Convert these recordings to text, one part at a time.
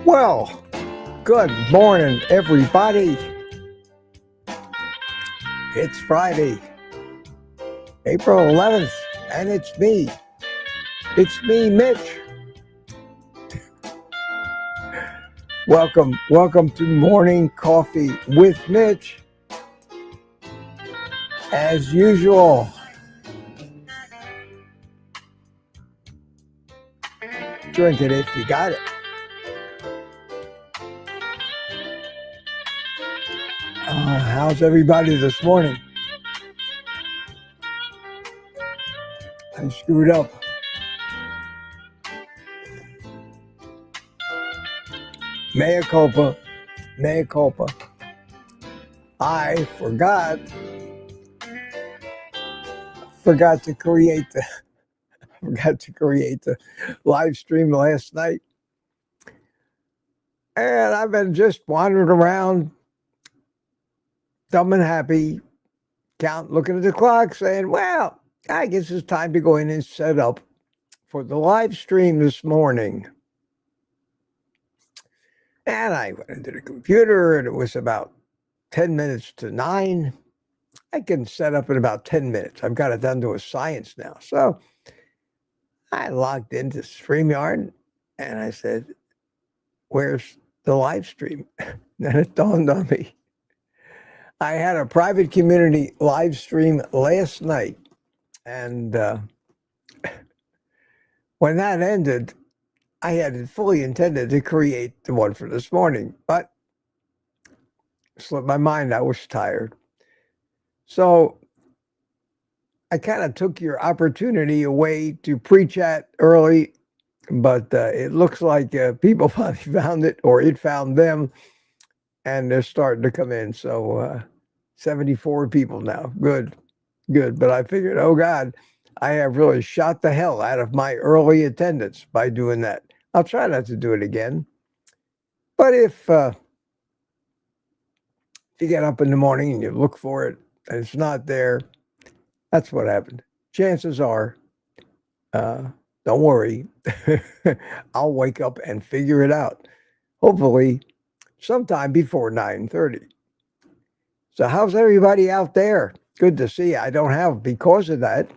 Well, good morning, everybody. It's Friday, April 11th, and it's me. It's me, Mitch. Welcome to Morning Coffee with Mitch. As usual, drink it if you got it. How's everybody this morning? I screwed up. Mea culpa. Mea culpa. I forgot to create the live stream last night. And I've been just wandering around, dumb and happy, looking at the clock, saying, well, I guess it's time to go in and set up for the live stream this morning. And I went into the computer, and it was about 10 minutes to 9. I can set up in about 10 minutes. I've got it down to a science now. So I logged into StreamYard, and I said, where's the live stream? Then it dawned on me. I had a private community live stream last night, and when that ended, I had fully intended to create the one for this morning, but it slipped my mind. I was tired. So I kind of took your opportunity away to pre-chat early, but it looks like people finally found it, or it found them, and they're starting to come in. So 74 people now. Good. But I figured, oh God, I have really shot the hell out of my early attendance by doing that. I'll try not to do it again. But if you get up in the morning and you look for it and it's not there, that's what happened. Chances are, don't worry, I'll wake up and figure it out. Hopefully sometime before 9:30. So how's everybody out there? Good to see you. Because of that,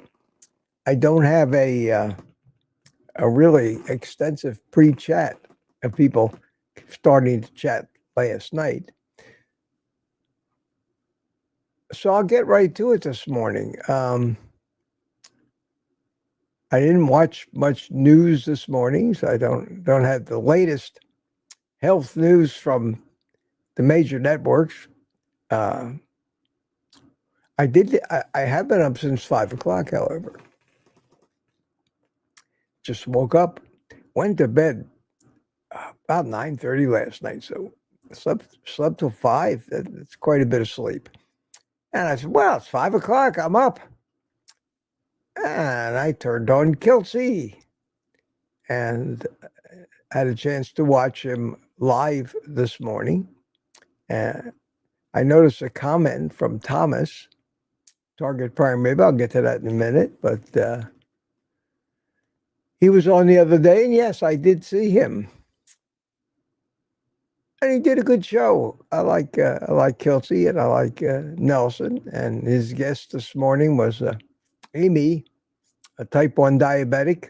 I don't have a really extensive pre-chat of people starting to chat last night. So I'll get right to it this morning. I didn't watch much news this morning, so I don't have the latest health news from the major networks. I have been up since 5 o'clock, however. Just woke up, went to bed about 9:30 last night, so slept till 5. That's quite a bit of sleep. And I said, well, it's 5 o'clock. I'm up. And I turned on Kilty and had a chance to watch him live this morning. And I noticed a comment from Thomas, Target Prime. Maybe I'll get to that in a minute. But he was on the other day, and yes, I did see him. And he did a good show. I like Kilty, and I like Nelson. And his guest this morning was Amy, a type 1 diabetic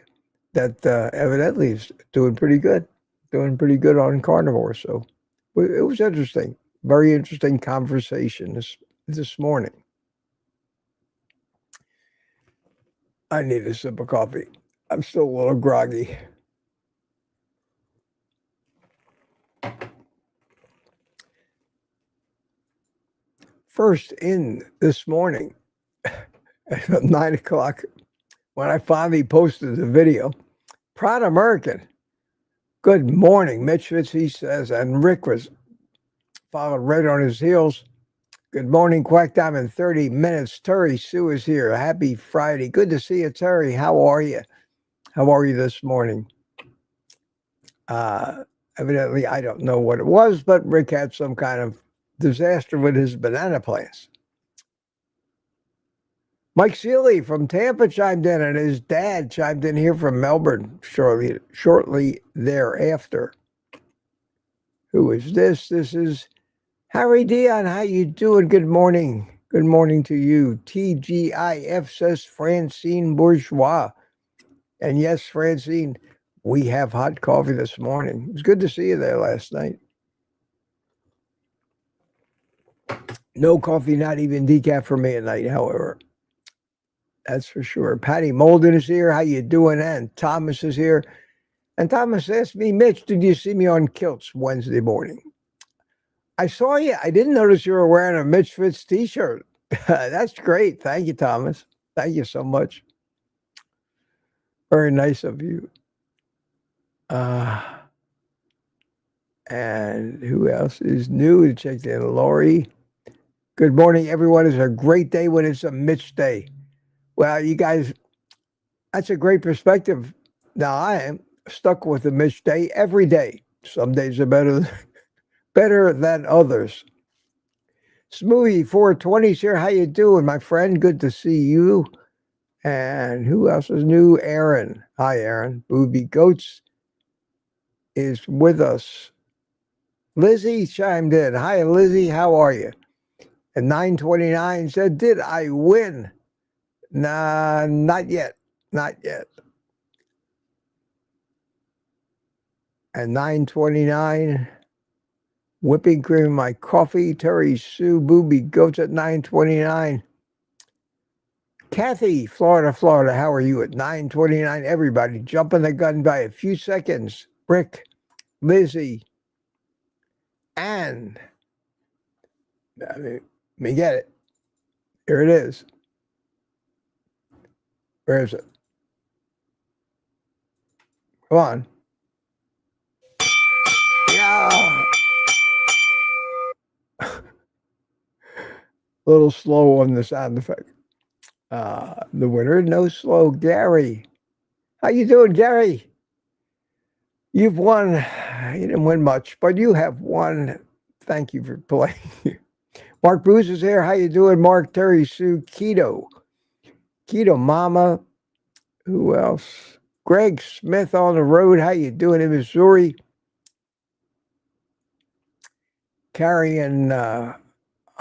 that evidently is doing pretty good on carnivore. So it was interesting. Very interesting conversation this morning. I need a sip of coffee. I'm still a little groggy. First in this morning, At 9 o'clock, when I finally posted the video. Proud American. Good morning, Mitch, he says, and Rick was followed right on his heels. Good morning, Quack Time in 30 minutes. Terry Sue is here. Happy Friday. Good to see you, Terry. How are you? How are you this morning? Evidently, I don't know what it was, but Rick had some kind of disaster with his banana plants. Mike Seeley from Tampa chimed in, and his dad chimed in here from Melbourne shortly thereafter. Who is this? This is Harry Dion. How you doing? Good morning. Good morning to you. TGIF says Francine Bourgeois. And yes, Francine, we have hot coffee this morning. It was good to see you there last night. No coffee, not even decaf for me at night, however. That's for sure. Patty Molden is here. How you doing? And Thomas is here. And Thomas asked me, Mitch, did you see me on Kilts Wednesday morning? I saw you. I didn't notice you were wearing a Mitch Fitz t-shirt. That's great. Thank you, Thomas. Thank you so much. Very nice of you. And who else is new? Checked in. Lori. Good morning, everyone. It's a great day when it's a Mitch day. Well, you guys, that's a great perspective. Now, I am stuck with the Mitch day every day. Some days are better than others. Smoothie 420's here. How you doing, my friend? Good to see you. And who else is new? Aaron. Hi, Aaron. Booby Goats is with us. Lizzie chimed in. Hi, Lizzie. How are you? And 929 said, did I win? Nah, not yet. Not yet. And 929, whipping cream in my coffee. Terry Sue Booby Goats at 929. Kathy, Florida. How are you at 929? Everybody jumping the gun by a few seconds. Rick, Lizzie, and let me get it. Here it is. Where is it? Come on. Yeah. A little slow on the sound effect. The winner, no slow, Gary. How you doing, Gary? You've won. You didn't win much, but you have won. Thank you for playing. Mark Bruce is here. How you doing, Mark? Terry Sue Keto Mama. Who else? Greg Smith on the road. How you doing in Missouri? Carrying, oh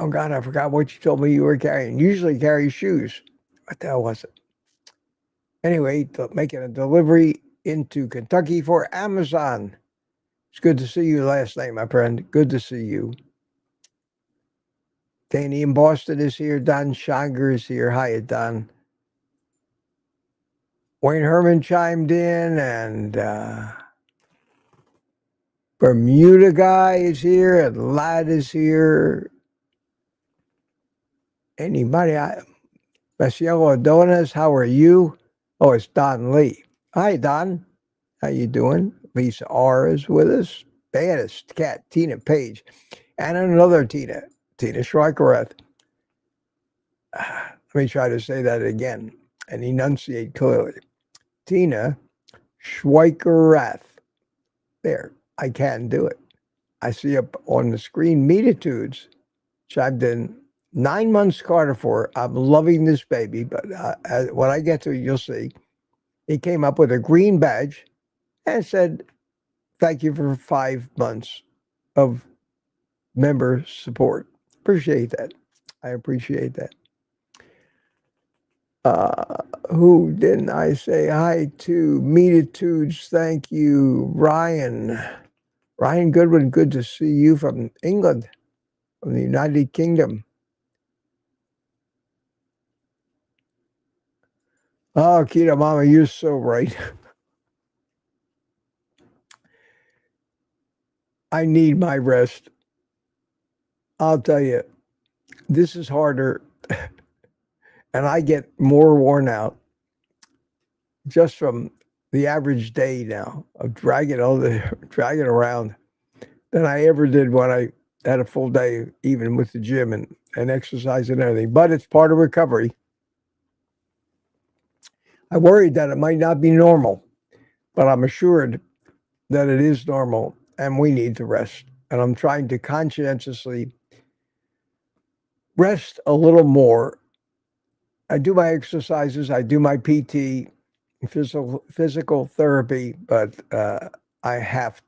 God, I forgot what you told me you were carrying. Usually carry shoes. What the hell was it? Anyway, making a delivery into Kentucky for Amazon. It's good to see you last night, my friend. Good to see you. Danny in Boston is here. Don Shanger is here. Hiya, Don. Wayne Herman chimed in, and Bermuda guy is here, and Lad is here. Anybody? Marcelo Adonis, how are you? Oh, it's Don Lee. Hi, Don. How you doing? Lisa R is with us. Baddest cat, Tina Page. And another Tina Schweikerath. Let me try to say that again and enunciate clearly. Tina Schweikerath. There, I can do it. I see up on the screen, Meatitudes chimed in. 9 months Carnivore. I'm loving this baby, but when I get to it, you'll see. He came up with a green badge and said, thank you for 5 months of member support. Appreciate that. I appreciate that. Who didn't I say hi to? Meatitudes, thank you. Ryan Goodwin, good to see you from England, from the United Kingdom. Oh, Keto Mama, you're so right. I need my rest. I'll tell you, this is harder. And I get more worn out just from the average day now of dragging around than I ever did when I had a full day, even with the gym and exercise and everything. But it's part of recovery. I worried that it might not be normal, but I'm assured that it is normal and we need to rest. And I'm trying to conscientiously rest a little more. I do my exercises, I do my PT, physical therapy, but I have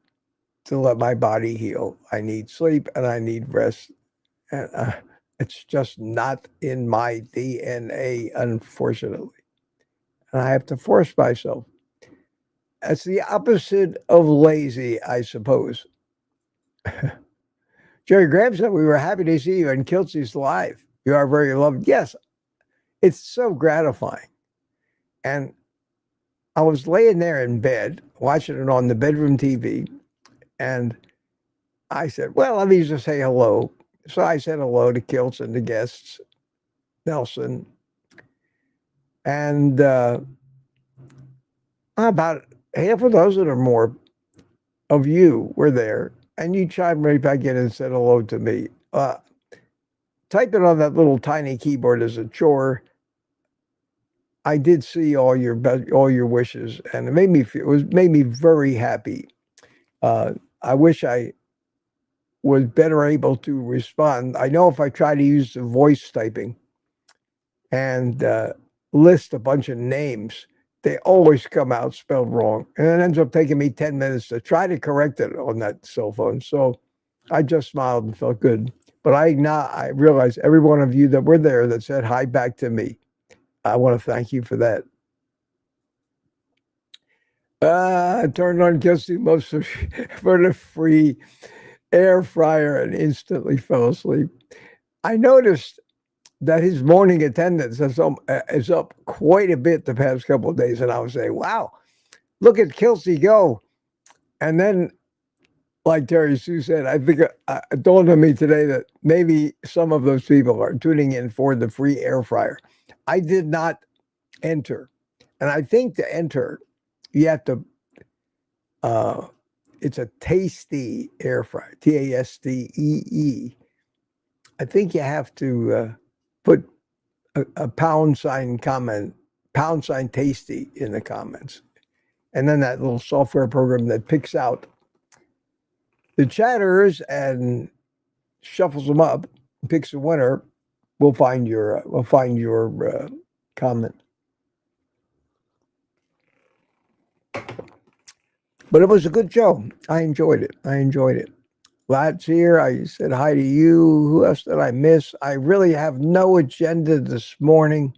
to let my body heal. I need sleep and I need rest. And it's just not in my DNA, unfortunately. And I have to force myself. That's the opposite of lazy, I suppose. Jerry Graham said, we were happy to see you in Kilty's live. You are very loved. Yes, it's so gratifying. And I was laying there in bed, watching it on the bedroom TV, and I said, well, let me just say hello. So I said hello to Kilts and the guests, Nelson. And about half a dozen or more of you were there, and you chimed right back in and said hello to me. Typing on that little tiny keyboard is a chore. I did see all your wishes, and it made me very happy. I wish I was better able to respond. I know if I try to use the voice typing and list a bunch of names, they always come out spelled wrong. And it ends up taking me 10 minutes to try to correct it on that cell phone. So I just smiled and felt good. But I realize every one of you that were there that said hi back to me, I want to thank you for that. I turned on Kilty most for the free air fryer and instantly fell asleep. I noticed that his morning attendance is up quite a bit the past couple of days. And I was saying, wow, look at Kilty go. And then, like Terry Sue said, I think it dawned on me today that maybe some of those people are tuning in for the free air fryer. I did not enter. And I think to enter, you have to, it's a tasty air fryer, TASTEE. I think you have to put a pound sign tasty in the comments. And then that little software program that picks out the chatters and shuffles them up, picks a winner, will find your comment. But it was a good show. I enjoyed it. Lad's here. I said hi to you. Who else did I miss? I really have no agenda this morning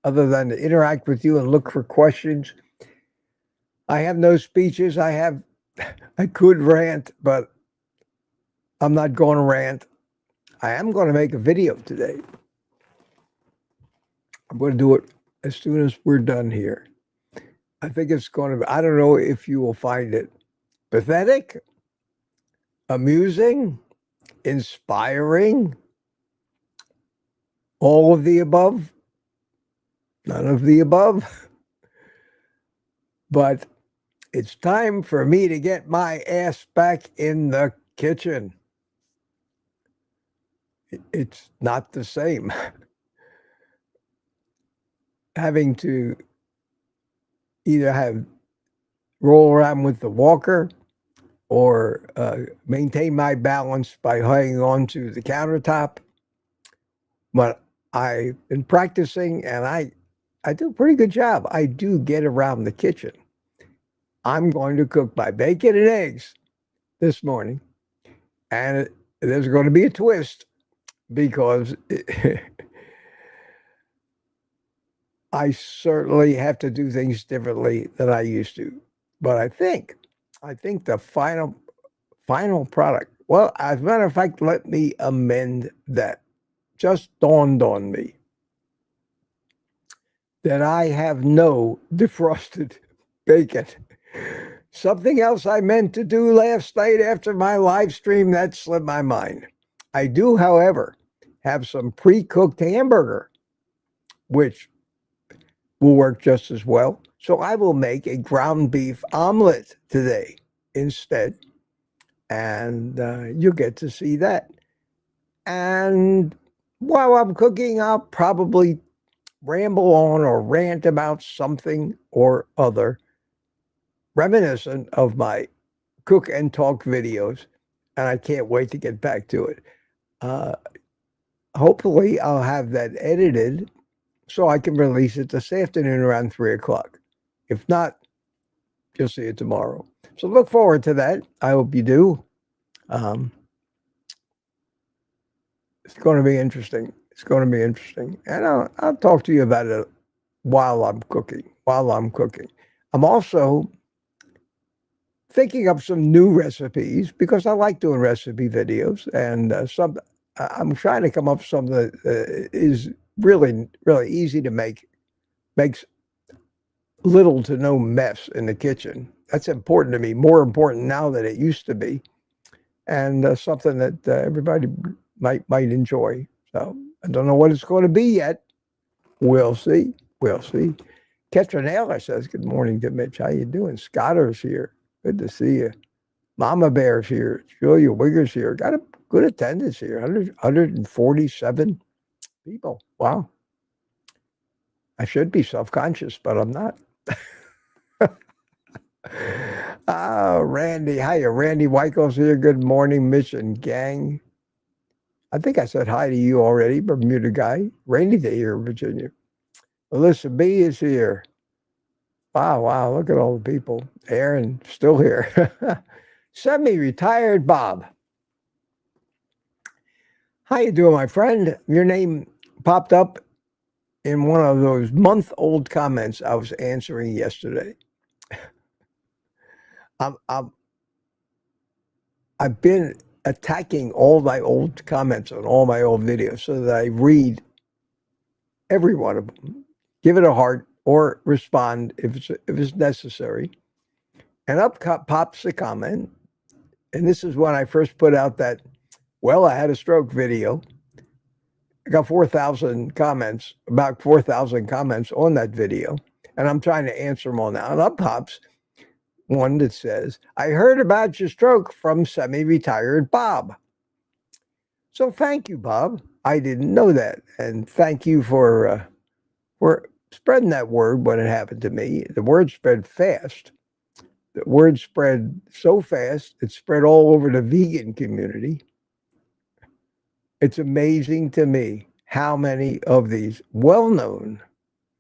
other than to interact with you and look for questions. I have no speeches. I could rant, but I'm not going to rant. I am going to make a video today. I'm going to do it as soon as we're done here. I think it's going to be, I don't know if you will find it pathetic, amusing, inspiring, all of the above, none of the above. But it's time for me to get my ass back in the kitchen. It's not the same. Having to either roll around with the walker or maintain my balance by hanging on to the countertop. But I've been practicing and I do a pretty good job. I do get around the kitchen. I'm going to cook my bacon and eggs this morning. And there's going to be a twist because I certainly have to do things differently than I used to. But I think the final product, well, as a matter of fact, let me amend that. Just dawned on me that I have no defrosted bacon. Something else I meant to do last night after my live stream, that slipped my mind. I do, however, have some pre-cooked hamburger which will work just as well. So I will make a ground beef omelet today instead. And you'll get to see that. And while I'm cooking, I'll probably ramble on or rant about something or other reminiscent of my cook and talk videos. And I can't wait to get back to it. Hopefully, I'll have that edited so I can release it this afternoon around 3 o'clock. If not, you'll see it tomorrow. So look forward to that. I hope you do. It's going to be interesting. It's going to be interesting. And I'll talk to you about it while I'm cooking. I'm also thinking up some new recipes because I like doing recipe videos. And I'm trying to come up with something that is really, really easy to make. Makes little to no mess in the kitchen. That's important to me, more important now than it used to be. And something that everybody might enjoy. So I don't know what it's going to be yet. We'll see. Ketranella says, good morning to Mitch. How you doing? Scotter's here. Good to see you. Mama Bear's here. Julia Wigger's here. Got a good attendance here. 147 people. Wow. I should be self-conscious, but I'm not. Randy. Hiya. Randy Weichels here. Good morning, Mitch and gang. I think I said hi to you already, Bermuda guy. Rainy day here in Virginia. Alyssa B is here. Wow. Look at all the people. Aaron, still here. Semi-retired Bob. How you doing, my friend? Your name popped up in one of those month-old comments I was answering yesterday. I've been attacking all my old comments on all my old videos so that I read every one of them, give it a heart, or respond if it's necessary. And up pops a comment. And this is when I first put out that, well, I had a stroke video. I got 4,000 comments, about 4,000 comments on that video. And I'm trying to answer them all now. And up pops one that says, I heard about your stroke from semi-retired Bob. So thank you, Bob. I didn't know that. And thank you for spreading that word when it happened to me. The word spread fast. The word spread so fast, it spread all over the vegan community. It's amazing to me how many of these well-known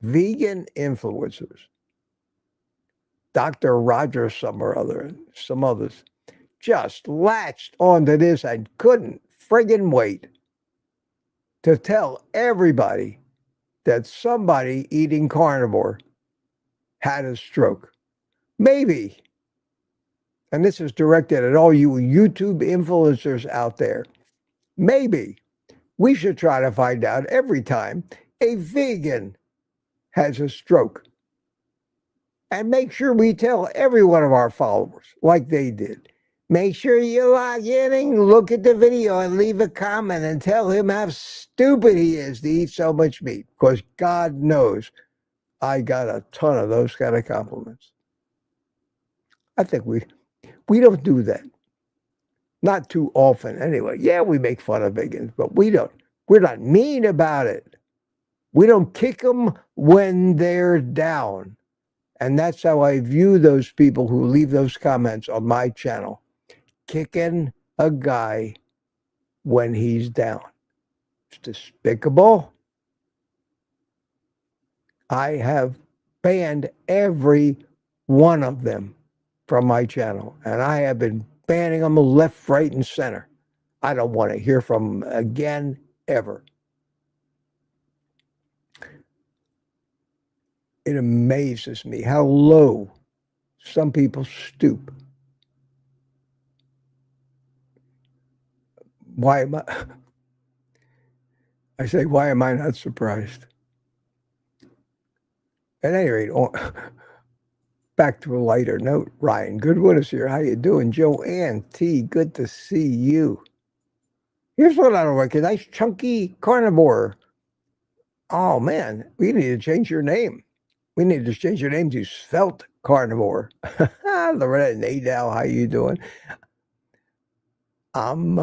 vegan influencers, Dr. Roger some or other, and some others, just latched onto this and couldn't friggin' wait to tell everybody that somebody eating carnivore had a stroke. Maybe, and this is directed at all you YouTube influencers out there, maybe we should try to find out every time a vegan has a stroke and make sure we tell every one of our followers like they did. Make sure you log in and look at the video and leave a comment and tell him how stupid he is to eat so much meat, because God knows I got a ton of those kind of compliments. I think we don't do that. Not too often anyway. Yeah, we make fun of vegans, but we're not mean about it. We don't kick them when they're down. And that's how I view those people who leave those comments on my channel. Kicking a guy when he's down. It's despicable. I have banned every one of them from my channel. And I have been banning them left, right, and center. I don't want to hear from them again, ever. It amazes me how low some people stoop. Why am I say, why am I not surprised? At any rate, back to a lighter note. Ryan Goodwin is here. How you doing? Joanne T, good to see you. Here's what I don't recognize. Chunky Carnivore. Oh, man, we need to change your name. We need to change your name to Svelte Carnivore. Loretta Nadal, how you doing? I'm,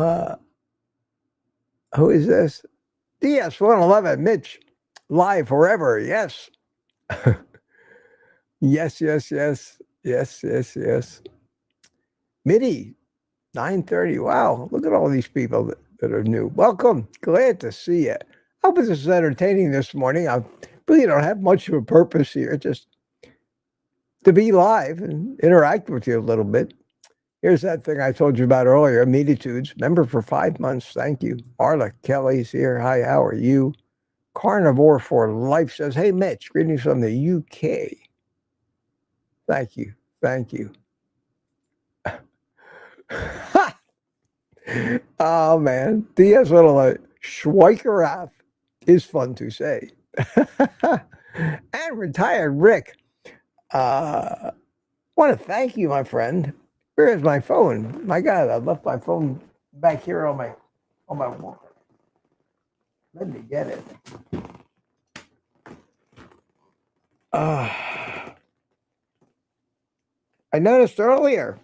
who is this? DS111, Mitch, live forever. Yes. Yes, yes, yes. Yes, yes, yes. Mitty, 9:30. Wow, look at all these people that are new. Welcome. Glad to see you. I hope this is entertaining this morning. I really don't have much of a purpose here, just to be live and interact with you a little bit. Here's that thing I told you about earlier, Meatitudes. Member for 5 months. Thank you. Arla Kelly's here. Hi, how are you? Carnivore for Life says, hey, Mitch, greetings from the UK. Thank you. Thank you. Oh, man. DS little Schweikerath is fun to say. And retired Rick. Want to thank you, my friend. Where is my phone? My God, I left my phone back here on my wall. Let me get it. I noticed earlier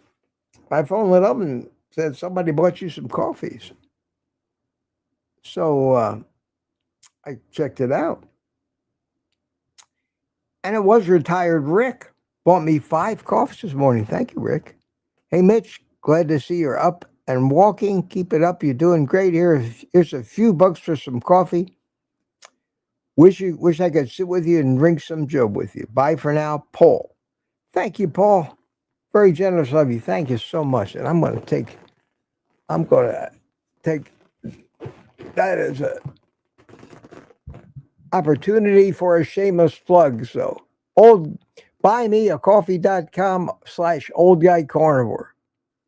my phone lit up and said somebody bought you some coffees. So I checked it out. And it was retired Rick. Bought me 5 coffees this morning. Thank you, Rick. Hey, Mitch, glad to see you're up and walking. Keep it up. You're doing great. Here's a few bucks for some coffee. Wish I could sit with you and drink some job with you. Bye for now, Paul. Thank you, Paul. Very generous of you. Thank you so much. And I'm going to take that as a opportunity for a shameless plug. So buymeacoffee.com/OldGuyCarnivore.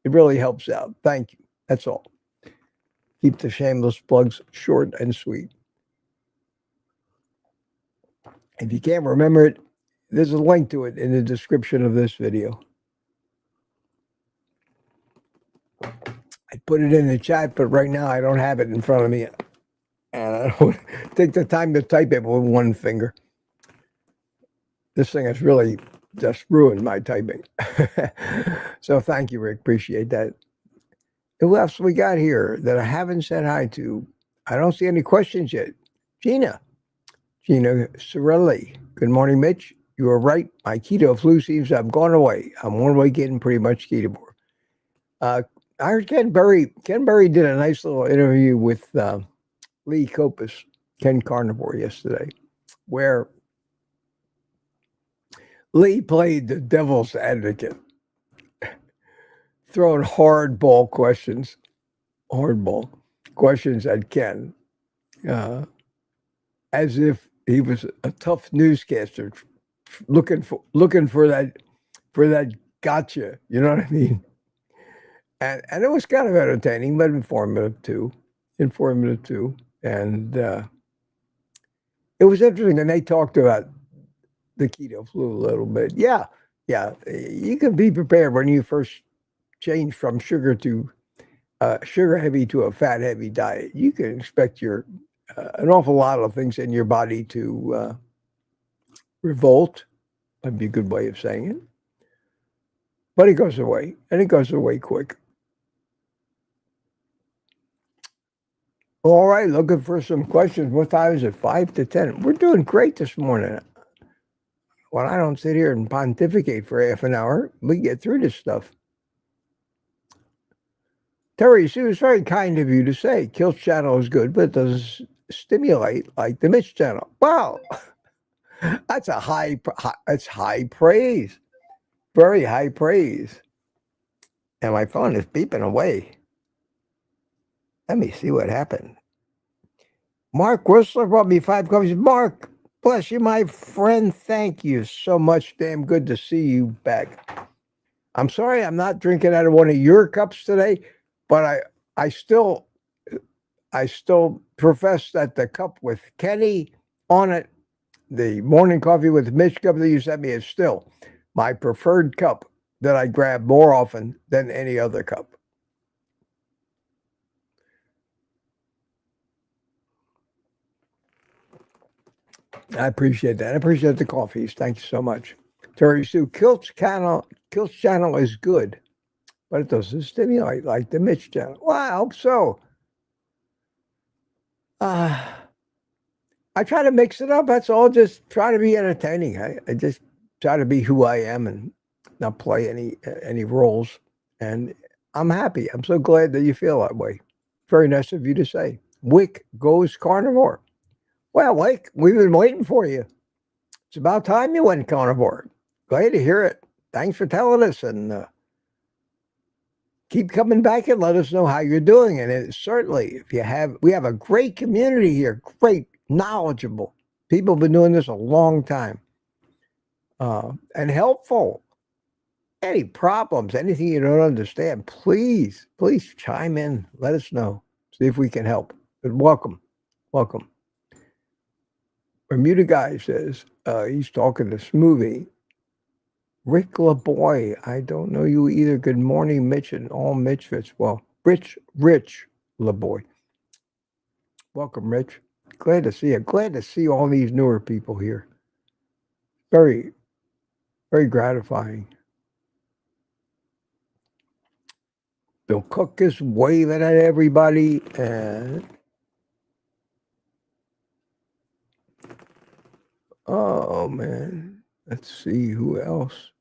It really helps out. Thank you. That's all. Keep the shameless plugs short and sweet. If you can't remember it, there's a link to it in the description of this video. I put it in the chat, but right now I don't have it in front of me. And I don't take the time to type it with one finger. This thing has really just ruined my typing. So thank you, Rick. Appreciate that. Who else we got here that I haven't said hi to? I don't see any questions yet. Gina Cirelli. Good morning, Mitch. You were right. My keto flu seems to have gone away. I'm one way getting pretty much keto. I heard Ken Berry did a nice little interview with Lee Kopus, Ken Carnivore, yesterday, where Lee played the devil's advocate, throwing hardball questions at Ken, as if he was a tough newscaster looking for that gotcha. You know what I mean? And it was kind of entertaining, but informative too. And it was interesting. And they talked about the keto flu a little bit. Yeah. You can be prepared when you first change from sugar heavy to a fat heavy diet. You can expect an awful lot of things in your body to revolt. That'd be a good way of saying it. But it goes away, and it goes away quick. All right, looking for some questions. What time is it? 5 to 10. We're doing great this morning. Well, I don't sit here and pontificate for half an hour. We get through this stuff. Terry Sue, it's very kind of you to say Kilt's channel is good, but it doesn't stimulate like the Mitch channel. Wow, that's high praise, very high praise. And my phone is beeping away. Let me see what happened. Mark Whistler brought me 5 coffees. Mark, bless you, my friend. Thank you so much. Damn good to see you back. I'm sorry I'm not drinking out of one of your cups today, but I still profess that the cup with Kenny on it, the morning coffee with Mitch cup that you sent me, is still my preferred cup that I grab more often than any other cup. I appreciate that. I appreciate the coffees. Thank you so much. Terry Sue, Kilt's channel is good, but it doesn't stimulate like the Mitch channel. Well, I hope so. I try to mix it up. That's all. Just try to be entertaining. I just try to be who I am and not play any roles. And I'm happy. I'm so glad that you feel that way. Very nice of you to say. Wick goes carnivore. Well, Wick, we've been waiting for you. It's about time you went carnivore. Glad to hear it. Thanks for telling us, and keep coming back and let us know how you're doing. And certainly, we have a great community here, great, knowledgeable people. Have been doing this a long time, and helpful. Any problems, anything you don't understand, please chime in. Let us know. See if we can help. But welcome. Bermuda guy says he's talking to Smoothie. Rick LaBoy, I don't know you either. Good morning, Mitch and all Mitchfits. Well, Rich LaBoy. Welcome, Rich. Glad to see you. Glad to see all these newer people here. Very, very gratifying. Bill Cook is waving at everybody. And oh, man. Let's see who else.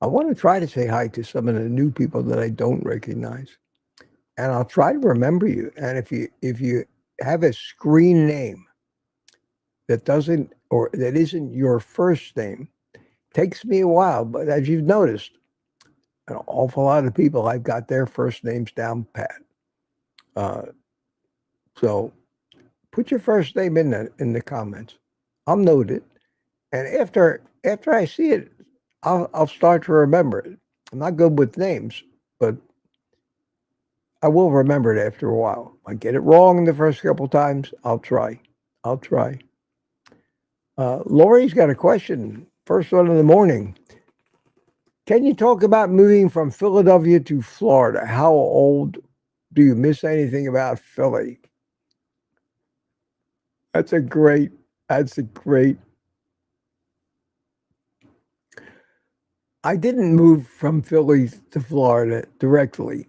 I want to try to say hi to some of the new people that I don't recognize. And I'll try to remember you. And if you have a screen name that isn't your first name, takes me a while. But as you've noticed, an awful lot of people, I've got their first names down pat. So put your first name in the comments. I'll note it, and after I see it, I'll start to remember it. I'm not good with names, but I will remember it after a while. I get it wrong the first couple times. I'll try. Lori's got a question. First one in the morning. Can you talk about moving from Philadelphia to Florida? How old? Do you miss anything about Philly? That's a great. I didn't move from Philly to Florida directly.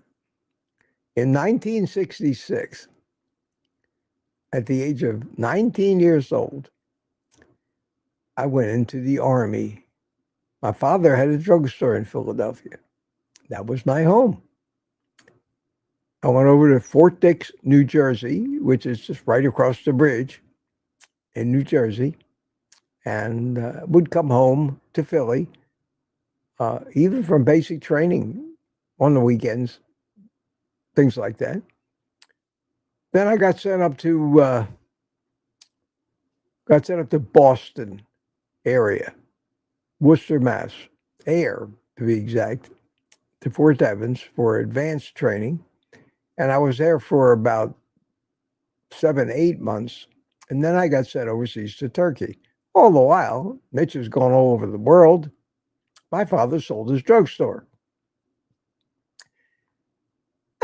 In 1966, at the age of 19 years old, I went into the Army. My father had a drugstore in Philadelphia. That was my home. I went over to Fort Dix, New Jersey, which is just right across the bridge in New Jersey, and would come home to Philly, even from basic training on the weekends, things like that. Then I got sent up to Boston area, Worcester, Mass, to be exact, to Fort Evans for advanced training. And I was there for about 7-8 months. And then I got sent overseas to Turkey. All the while, Mitch has gone all over the world. My father sold his drugstore.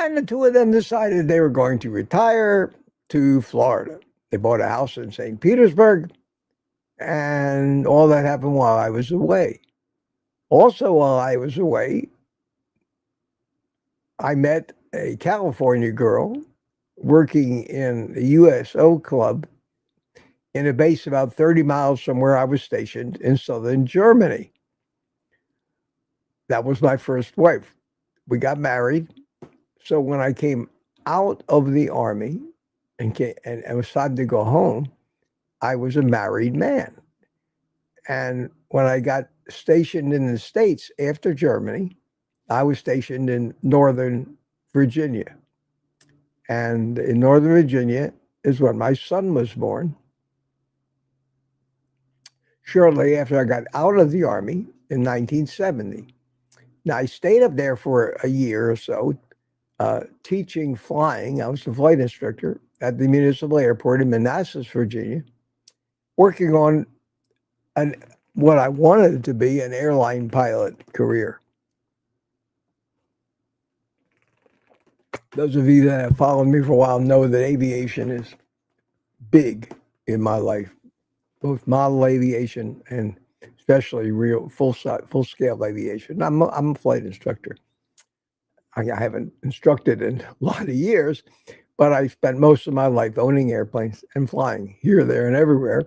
And the two of them decided they were going to retire to Florida. They bought a house in St. Petersburg. And all that happened while I was away. Also, while I was away, I met a California girl working in the USO club in a base about 30 miles from where I was stationed in southern Germany. That was my first wife. We got married. So when I came out of the Army and it was time to go home, I was a married man. And when I got stationed in the States after Germany, I was stationed in Northern Virginia. And in Northern Virginia is when my son was born. Shortly after I got out of the Army in 1970. Now, I stayed up there for a year or so, teaching flying. I was the flight instructor at the municipal airport in Manassas, Virginia, working on what I wanted to be an airline pilot career. Those of you that have followed me for a while know that aviation is big in my life, both model aviation and especially real full-scale aviation. I'm a flight instructor. I haven't instructed in a lot of years, but I spent most of my life owning airplanes and flying here, there, and everywhere.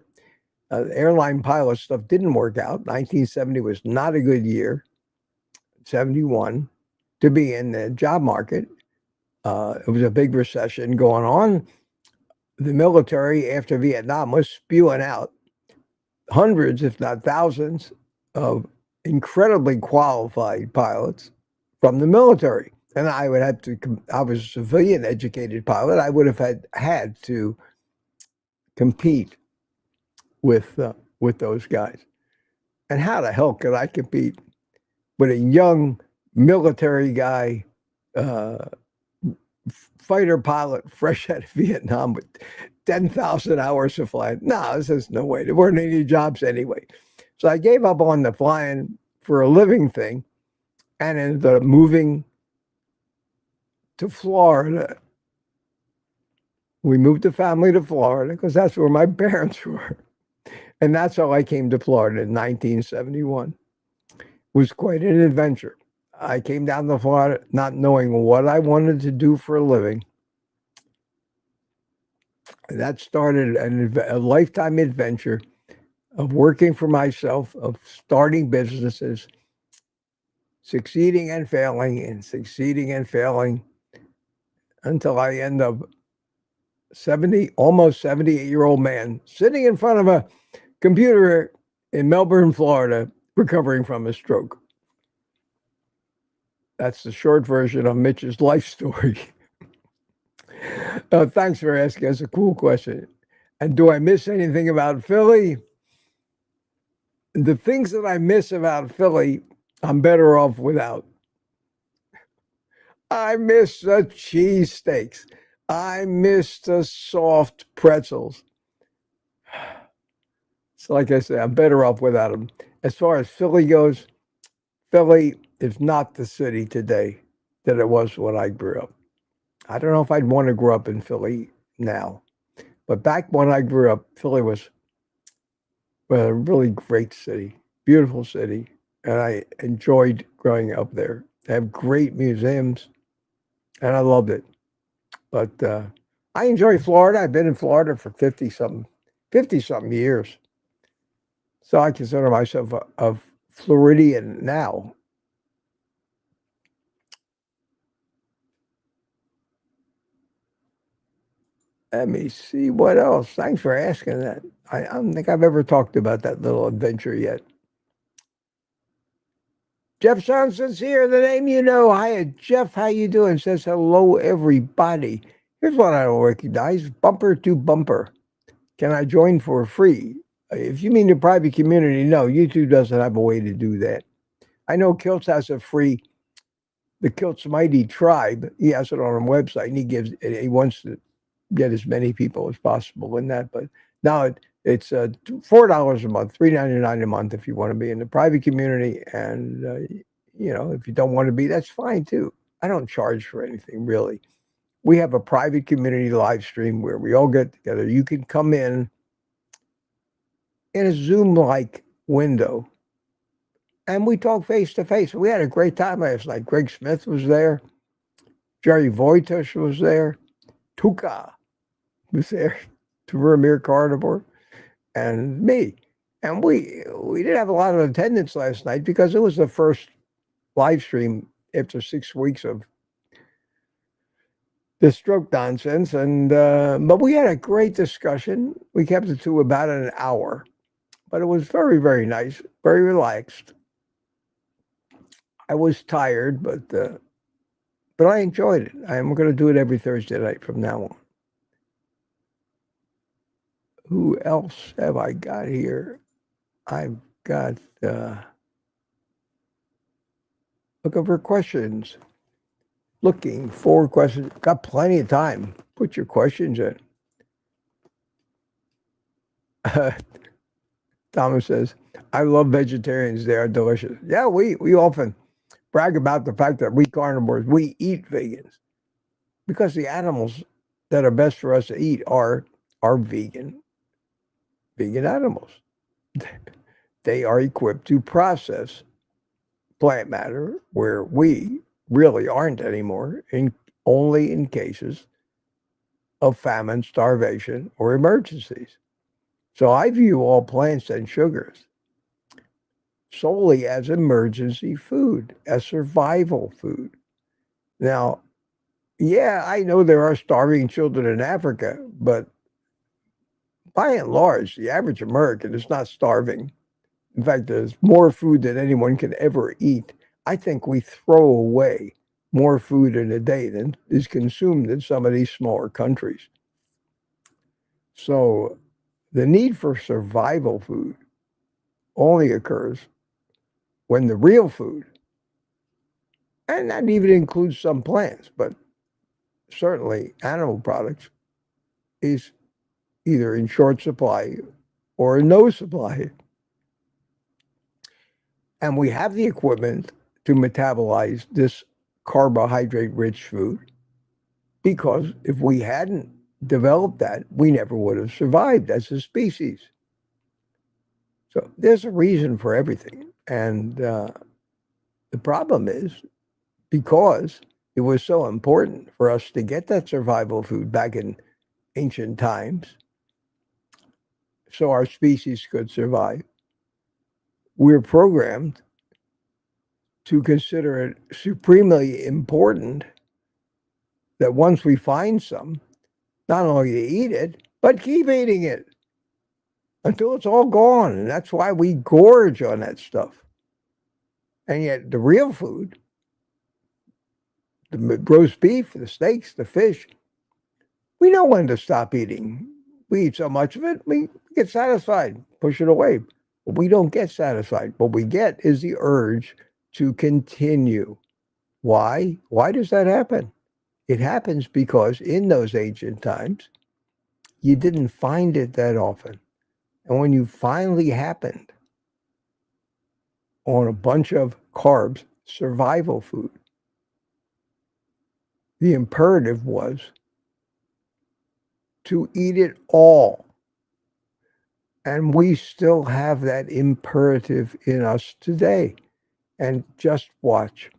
Airline pilot stuff didn't work out. 1970 was not a good year. 71 to be in the job market. It was a big recession going on. The military after Vietnam was spewing out hundreds, if not thousands, of incredibly qualified pilots from the military. And I would have to, I was a civilian educated pilot. I would have had to compete with those guys. And how the hell could I compete with a young military guy, fighter pilot, fresh out of Vietnam with 10,000 hours of flying? No, there's no way. There weren't any jobs anyway. So I gave up on the flying for a living thing and ended up moving to Florida. We moved the family to Florida because that's where my parents were. And that's how I came to Florida in 1971. It was quite an adventure. I came down to Florida not knowing what I wanted to do for a living. And that started a lifetime adventure of working for myself, of starting businesses, succeeding and failing, and succeeding and failing, until I end up almost 78-year-old man sitting in front of a computer in Melbourne, Florida, recovering from a stroke. That's the short version of Mitch's life story. Thanks for asking. That's a cool question. And do I miss anything about Philly? The things that I miss about Philly, I'm better off without. I miss the cheesesteaks. I miss the soft pretzels. So like I said, I'm better off without them. As far as Philly goes, Philly is not the city today that it was when I grew up. I don't know if I'd want to grow up in Philly now. But back when I grew up, Philly was a really great city, beautiful city. And I enjoyed growing up there. They have great museums, and I loved it. But I enjoy Florida. I've been in Florida for 50-something years. So I consider myself a Floridian now. Let me see what else. Thanks for asking that. I don't think I've ever talked about that little adventure yet. Jeff Johnson's here, the name you know. Hi, Jeff. How you doing? Says hello, everybody. Here's what I don't recognize. Bumper to bumper. Can I join for free? If you mean the private community, no. YouTube doesn't have a way to do that. I know Kilts has a free, the Kilts Mighty Tribe. He has it on a website, and he wants to get as many people as possible in that. But now it's $4 a month, $3.99 a month if you want to be in the private community. And, if you don't want to be, that's fine too. I don't charge for anything, really. We have a private community live stream where we all get together. You can come in a Zoom-like window, and we talk face-to-face. We had a great time last night. Greg Smith was there. Jerry Voitush was there. Tuka was there. Vermeer Carnivore. And me. And we didn't have a lot of attendance last night because it was the first live stream after 6 weeks of the stroke nonsense. And but we had a great discussion. We kept it to about an hour. But it was very, very nice, very relaxed. I was tired, but I enjoyed it. I'm going to do it every Thursday night from now on. Who else have I got here? I've got looking for questions. Looking for questions. Got plenty of time. Put your questions in. Thomas says, I love vegetarians. They are delicious. Yeah, we often brag about the fact that we carnivores, we eat vegans because the animals that are best for us to eat are vegan. vegan animals. They are equipped to process plant matter where we really aren't anymore, only in cases of famine, starvation, or emergencies. So I view all plants and sugars solely as emergency food, as survival food. Now, yeah, I know there are starving children in Africa, but by and large, the average American is not starving. In fact, there's more food than anyone can ever eat. I think we throw away more food in a day than is consumed in some of these smaller countries. So the need for survival food only occurs when the real food, and that even includes some plants, but certainly animal products, is either in short supply or in no supply. And we have the equipment to metabolize this carbohydrate-rich food, because if we hadn't developed that, we never would have survived as a species. So there's a reason for everything. And the problem is, because it was so important for us to get that survival food back in ancient times so our species could survive, we're programmed to consider it supremely important that once we find some, not only to eat it, but keep eating it until it's all gone. And that's why we gorge on that stuff. And yet the real food, the roast beef, the steaks, the fish, we know when to stop eating. We eat so much of it, we get satisfied, push it away. But we don't get satisfied. What we get is the urge to continue. Why? Why does that happen? It happens because in those ancient times, you didn't find it that often. And when you finally happened on a bunch of carbs, survival food, the imperative was to eat it all. And we still have that imperative in us today. And just watch.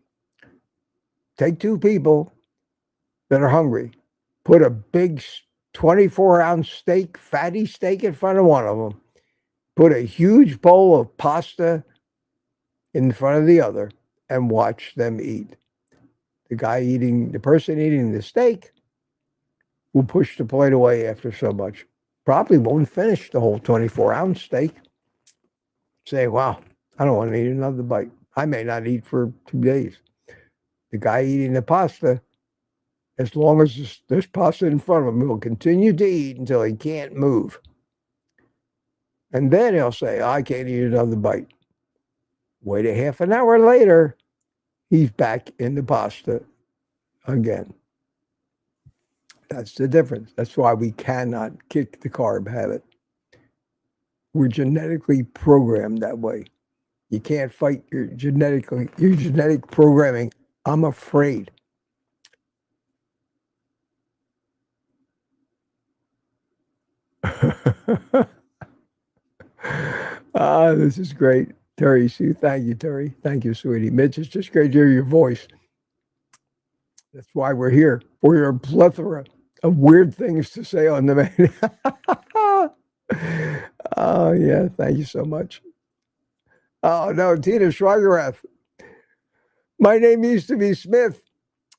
Take two people that are hungry, put a big 24-ounce steak, fatty steak in front of one of them, put a huge bowl of pasta in front of the other, and watch them eat. The person eating the steak will push the plate away after so much. Probably won't finish the whole 24-ounce steak. Say, wow, I don't want to eat another bite. I may not eat for 2 days. The guy eating the pasta, as long as there's pasta in front of him, he'll continue to eat until he can't move. And then he'll say, I can't eat another bite. Wait a half an hour later, he's back in the pasta again. That's the difference. That's why we cannot kick the carb habit. We're genetically programmed that way. You can't fight your genetic programming. I'm afraid. This is great. Terry Sue, thank you, Terry. Thank you, sweetie. Mitch, it's just great to hear your voice. That's why we're here. For a plethora of weird things to say on the main. Oh, yeah. Thank you so much. Oh, no, Tina Schweigerath. My name used to be Smith.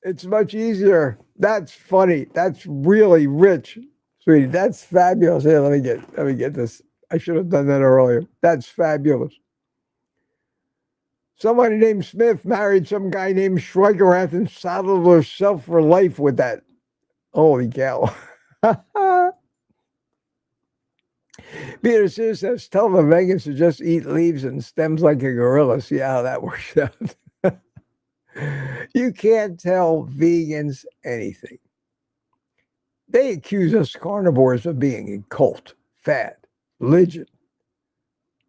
It's much easier. That's funny. That's really rich, sweetie. That's fabulous. Here, let me get this. I should have done that earlier. That's fabulous. Somebody named Smith married some guy named Schweigerath and saddled herself for life with that. Holy cow. Peter Sue says, tell the vegans to just eat leaves and stems like a gorilla. See how that works out. You can't tell vegans anything. They accuse us carnivores of being a cult, fad, religion.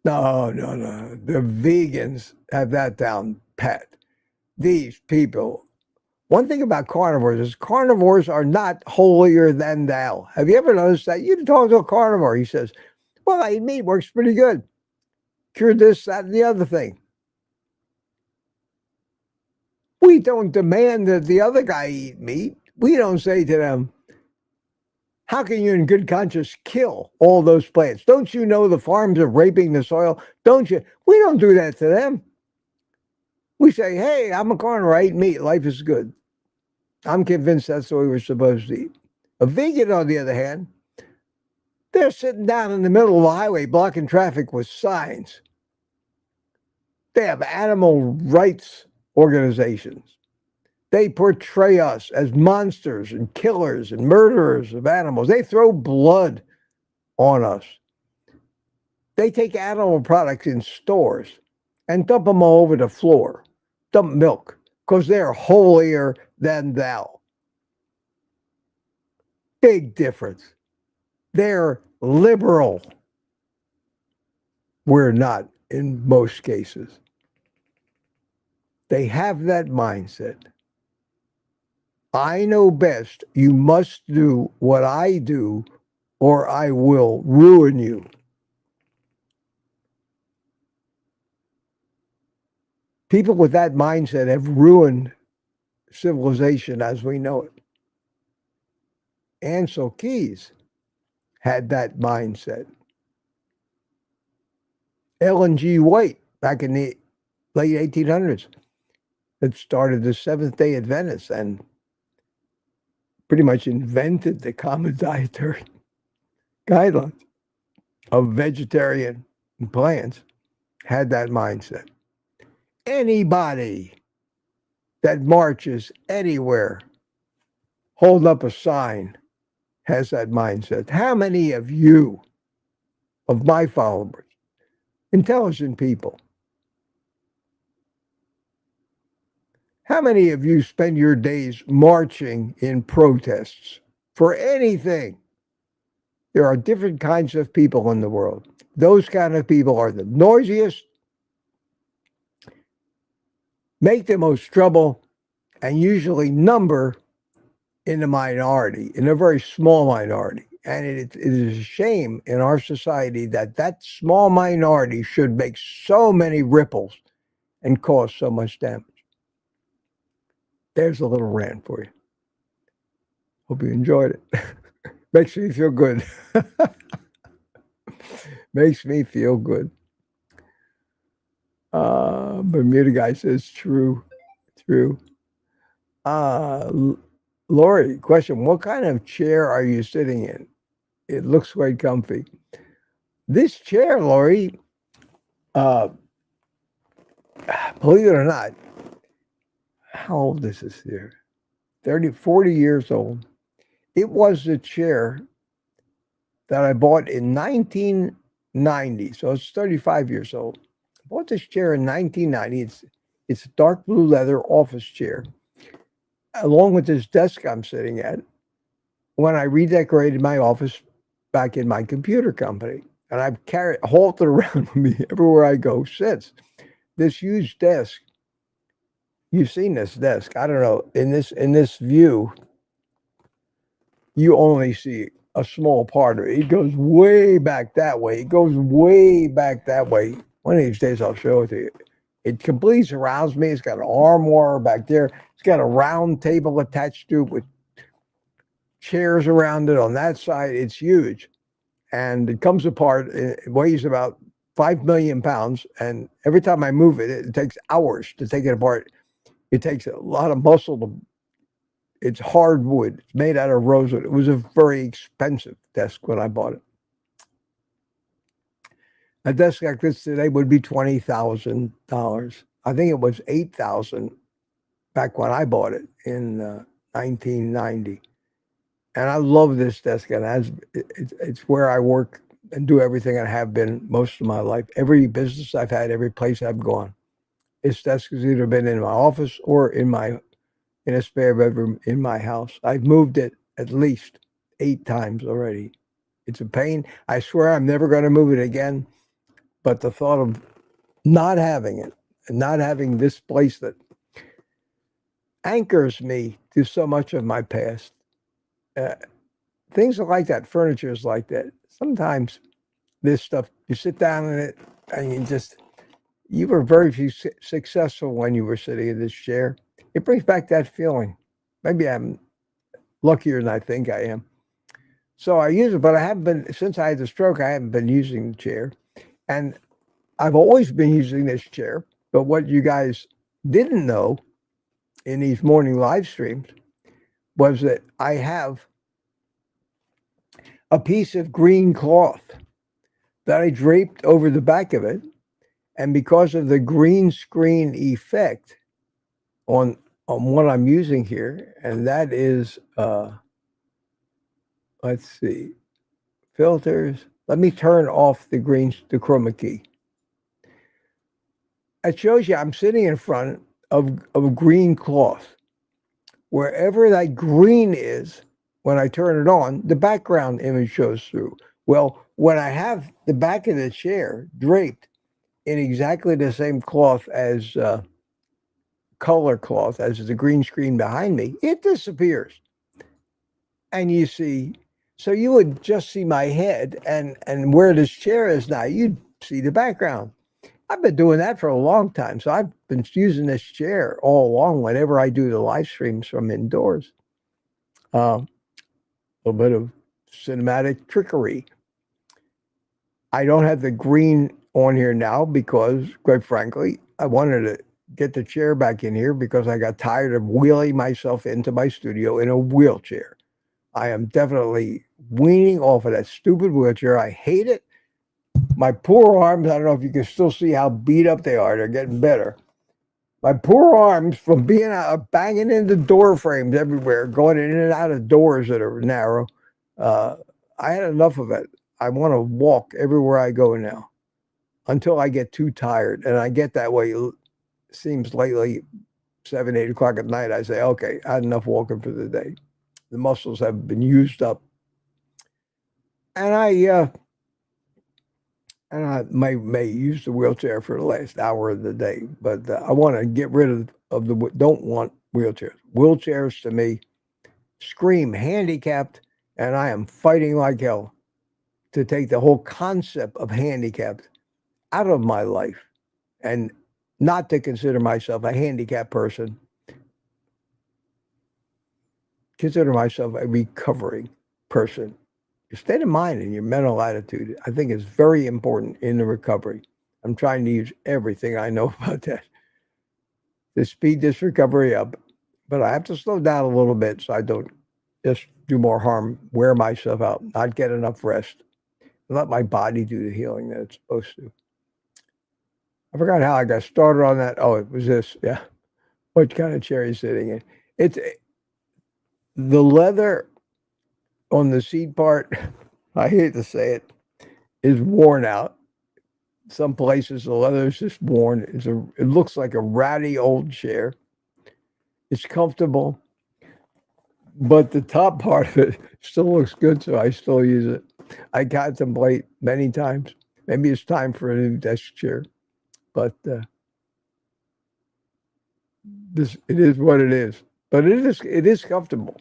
No. The vegans have that down pat. These people. One thing about carnivores is carnivores are not holier than thou. Have you ever noticed that? You talk to a carnivore, he says, Well, I eat meat, works pretty good. Cure this, that, and the other thing. We don't demand that the other guy eat meat. We don't say to them, how can you in good conscience kill all those plants? Don't you know the farms are raping the soil? Don't you? We don't do that to them. We say, hey, I'm a carnivore, I eat meat. Life is good. I'm convinced that's the way we're supposed to eat. A vegan, on the other hand, they're sitting down in the middle of the highway blocking traffic with signs. They have animal rights organizations. They portray us as monsters and killers and murderers of animals. They throw blood on us. They take animal products in stores and dump them all over the floor. Dump milk because they're holier than thou. Big difference. They're liberal. We're not in most cases. They have that mindset. I know best. You must do what I do, or I will ruin you. People with that mindset have ruined civilization as we know it. Ansel Keys had that mindset. Ellen G. White, back in the late 1800s, had started the Seventh-day Adventists and pretty much invented the common dietary guidelines of vegetarian plants, had that mindset. Anybody that marches anywhere, hold up a sign, has that mindset. How many of you, of my followers, intelligent people, how many of you spend your days marching in protests for anything? There are different kinds of people in the world. Those kind of people are the noisiest, make the most trouble, and usually number in the minority, in a very small minority. And it is a shame in our society that that small minority should make so many ripples and cause so much damage. There's a little rant for you. Hope you enjoyed it. Makes me feel good. Makes me feel good. Bermuda guy says true. Lori, question, what kind of chair are you sitting in? It looks quite comfy. This chair, Lori, believe it or not, how old is this here? 40 years old. It was the chair that I bought in 1990. So it's 35 years old. I bought this chair in 1990. It's a dark blue leather office chair, along with this desk I'm sitting at, when I redecorated my office back in my computer company. And I've hauled it around with me everywhere I go since. This huge desk, you've seen this desk. I don't know, in this view, you only see a small part of it. It goes way back that way. It goes way back that way. One of these days I'll show it to you. It completely surrounds me. It's got an armoire back there. It's got a round table attached to it with chairs around it on that side. It's huge. And it comes apart. It weighs about 5 million pounds. And every time I move it, it takes hours to take it apart. It takes a lot of muscle to. It's hardwood. It's made out of rosewood. It was a very expensive desk when I bought it. A desk like this today would be $20,000. I think it was $8,000 back when I bought it in 1990. And I love this desk, and it's where I work and do everything I have been most of my life. Every business I've had, every place I've gone, this desk has either been in my office or in a spare bedroom in my house. I've moved it at least 8 times already. It's a pain. I swear I'm never going to move it again. But the thought of not having it and not having this place that anchors me to so much of my past, things are like that, furniture is like that. Sometimes this stuff. You sit down in it, and you were very successful when you were sitting in this chair. It brings back that feeling. Maybe I'm luckier than I think I am. So I use it, but I haven't been, since I had the stroke, I haven't been using the chair. And I've always been using this chair. But what you guys didn't know in these morning live streams was that I have a piece of green cloth that I draped over the back of it. And because of the green screen effect on what I'm using here, and that is, let's see, filters. Let me turn off the chroma key. It shows you I'm sitting in front of a green cloth. Wherever that green is, when I turn it on, the background image shows through. Well, when I have the back of the chair draped in exactly the same cloth as color cloth as the green screen behind me, it disappears. And you see, so you would just see my head, and where this chair is now, you'd see the background. I've been doing that for a long time. So I've been using this chair all along whenever I do the live streams from indoors. A little bit of cinematic trickery. I don't have the green on here now because, quite frankly, I wanted to get the chair back in here because I got tired of wheeling myself into my studio in a wheelchair. I am definitely weaning off of that stupid wheelchair. I hate it. My poor arms, I don't know if you can still see how beat up they are. They're getting better. My poor arms from being out, banging into door frames everywhere, going in and out of doors that are narrow. I had enough of it. I want to walk everywhere I go now until I get too tired. And I get that way, it seems lately, 7, 8 o'clock at night, I say, okay, I had enough walking for the day. The muscles have been used up. And I may use the wheelchair for the last hour of the day, but I want to get rid of the, don't want wheelchairs. Wheelchairs to me scream handicapped, and I am fighting like hell to take the whole concept of handicapped out of my life and not to consider myself a handicapped person. Consider myself a recovering person. Your state of mind and your mental attitude, I think, is very important in the recovery. I'm trying to use everything I know about that to speed this recovery up. But I have to slow down a little bit so I don't just do more harm, wear myself out, not get enough rest, and let my body do the healing that it's supposed to. I forgot how I got started on that. Oh, it was this. Yeah. What kind of chair are you sitting in? It's the leather on the seat part, I hate to say it, is worn out. Some places the leather is just worn. It looks like a ratty old chair. It's comfortable, but the top part of it still looks good, so I still use it. I contemplate many times. Maybe it's time for a new desk chair, but it is what it is. But it is comfortable.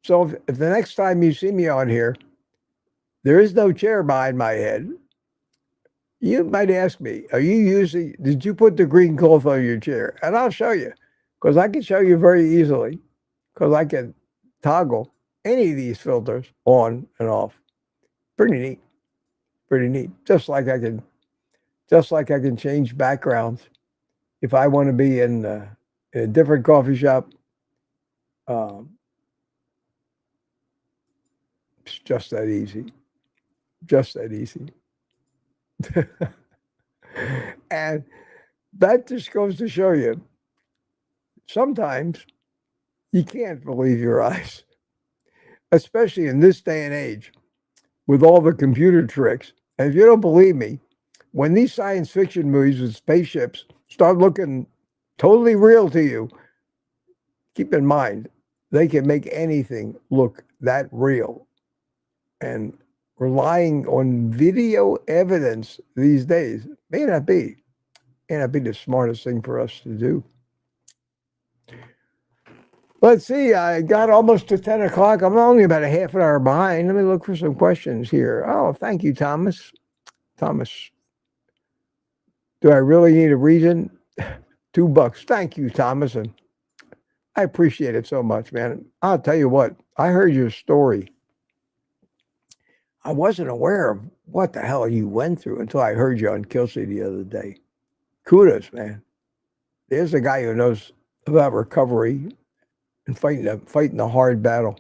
So if the next time you see me on here, there is no chair behind my head, you might ask me, did you put the green cloth on your chair? And I'll show you, because I can show you very easily, because I can toggle any of these filters on and off. Pretty neat. Pretty neat. Just like I can change backgrounds. If I want to be in a different coffee shop, it's just that easy. Just that easy. And that just goes to show you, sometimes you can't believe your eyes, especially in this day and age with all the computer tricks. And if you don't believe me, when these science fiction movies with spaceships start looking totally real to you, keep in mind, they can make anything look that real. And relying on video evidence these days may not be the smartest thing for us to do. Let's see, I got almost to 10 o'clock. I'm only about a half an hour behind. Let me look for some questions here. Oh, thank you, Thomas. Thomas, do I really need a reason? $2. Thank you, Thomas. And I appreciate it so much, man. I'll tell you what, I heard your story. I wasn't aware of what the hell you went through until I heard you on Kilty the other day. Kudos, man. There's a guy who knows about recovery and fighting a hard battle.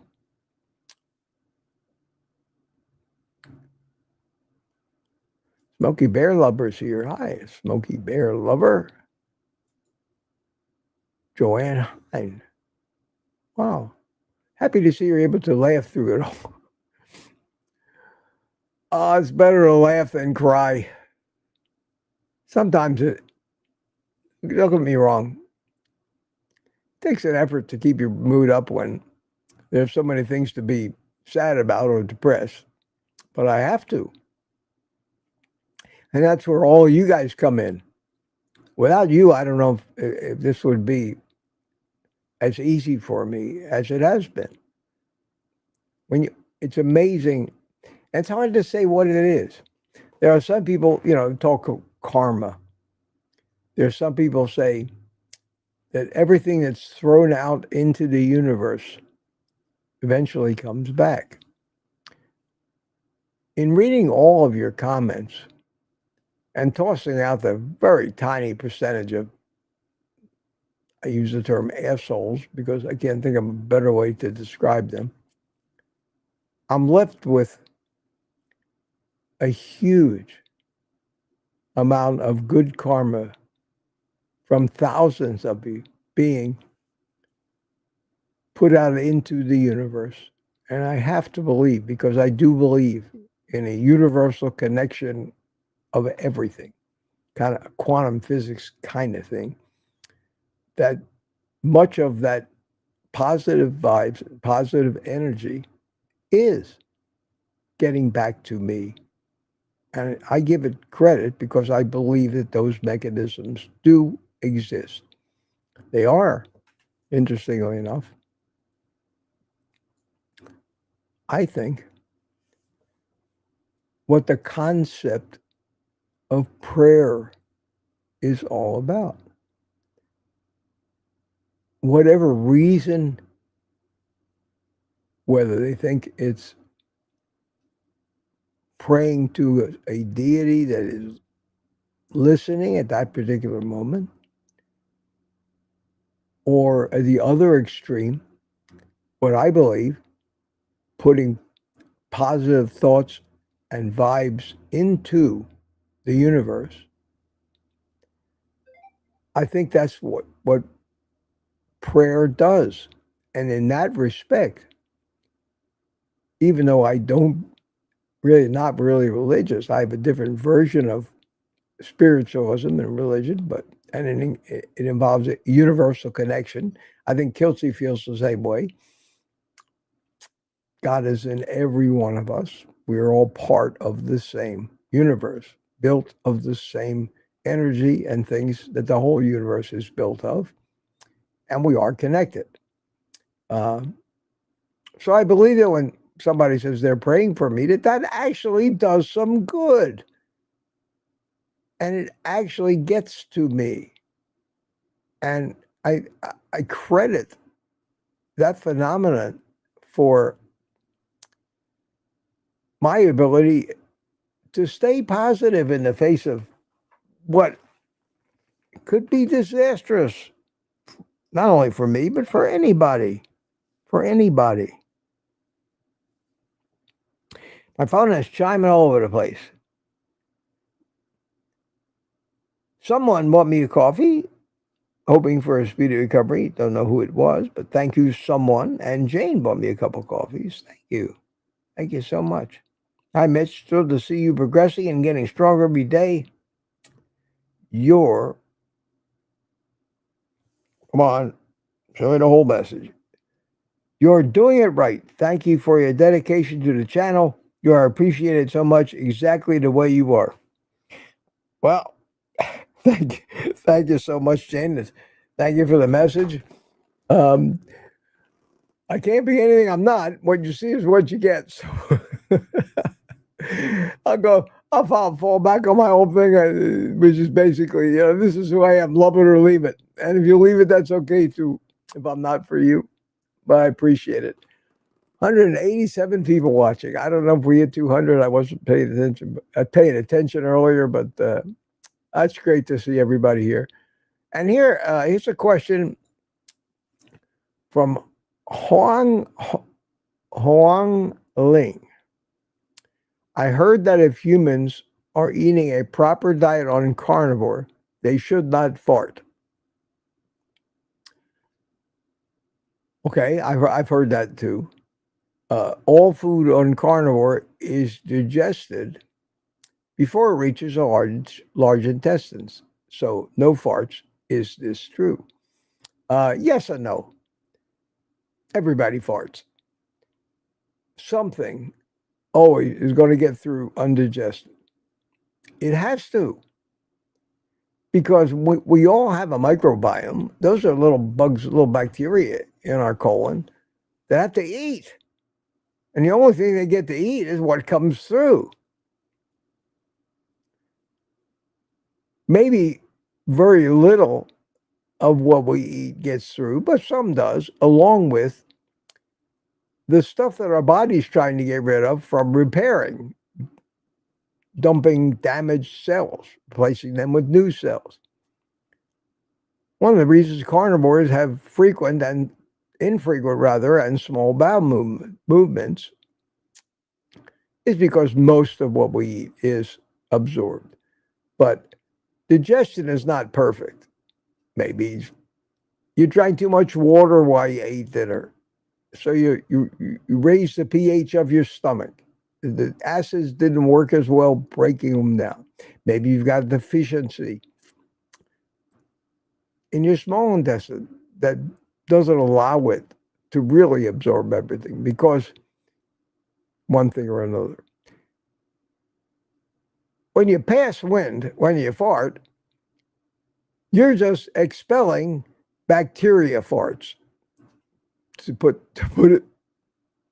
Smoky Bear Lover's here. Hi, Smoky Bear Lover. Joanne Hine. Wow. Happy to see you're able to laugh through it all. It's better to laugh than cry. Sometimes don't get me wrong, it takes an effort to keep your mood up when there's so many things to be sad about or depressed. But I have to. And that's where all you guys come in. Without you, I don't know if this would be as easy for me as it has been. It's amazing. And it's hard to say what it is. There are some people, talk of karma. There's some people say that everything that's thrown out into the universe eventually comes back. In reading all of your comments and tossing out the very tiny percentage of, I use the term assholes because I can't think of a better way to describe them, I'm left with a huge amount of good karma from thousands of you being put out into the universe. And I have to believe, because I do believe in a universal connection of everything, kind of quantum physics kind of thing, that much of that positive vibes, positive energy is getting back to me. And I give it credit because I believe that those mechanisms do exist. They are, interestingly enough, I think, what the concept of prayer is all about. Whatever reason, whether they think it's praying to a deity that is listening at that particular moment, or at the other extreme, what I believe, putting positive thoughts and vibes into the universe, I think that's what prayer does. And in that respect, even though I don't not really religious, I have a different version of spiritualism and religion, and it involves a universal connection. I think Kilty feels the same way. God is in every one of us. We are all part of the same universe, built of the same energy and things that the whole universe is built of, and we are connected. So I believe that when somebody says they're praying for me, that actually does some good. And it actually gets to me. And I credit that phenomenon for my ability to stay positive in the face of what could be disastrous, not only for me, but for anybody. For anybody. My phone is chiming all over the place. Someone bought me a coffee, hoping for a speedy recovery. Don't know who it was, but thank you, someone. And Jane bought me a couple coffees. Thank you. Thank you so much. Hi, Mitch. Thrilled to see you progressing and getting stronger every day. Come on, show me the whole message. You're doing it right. Thank you for your dedication to the channel. You are appreciated so much, exactly the way you are. Well, thank you so much, Jane. Thank you for the message. I can't be anything I'm not. What you see is what you get. So I'll go I'll fall back on my old thing, which is basically, this is who I am, love it or leave it. And if you leave it, that's okay too, if I'm not for you. But I appreciate it. 187 people watching. I don't know if we hit 200. I wasn't paying attention earlier, but that's great to see everybody here. And here's a question from Huang Ling. I heard that if humans are eating a proper diet on carnivore, they should not fart. Okay, I've heard that too. All food on carnivore is digested before it reaches a large intestines. So no farts. Is this true? Yes and no. Everybody farts. Something always is going to get through undigested. It has to. Because we all have a microbiome. Those are little bugs, little bacteria in our colon that have to eat. And the only thing they get to eat is what comes through. Maybe very little of what we eat gets through, but some does, along with the stuff that our body's trying to get rid of from repairing, dumping damaged cells, replacing them with new cells. One of the reasons carnivores have frequent and infrequent, and small bowel movements is because most of what we eat is absorbed. But digestion is not perfect. Maybe you drank too much water while you ate dinner. So you raise the pH of your stomach. The acids didn't work as well, breaking them down. Maybe you've got a deficiency in your small intestine that doesn't allow it to really absorb everything because one thing or another. When you pass wind, when you fart, you're just expelling bacteria farts, to put it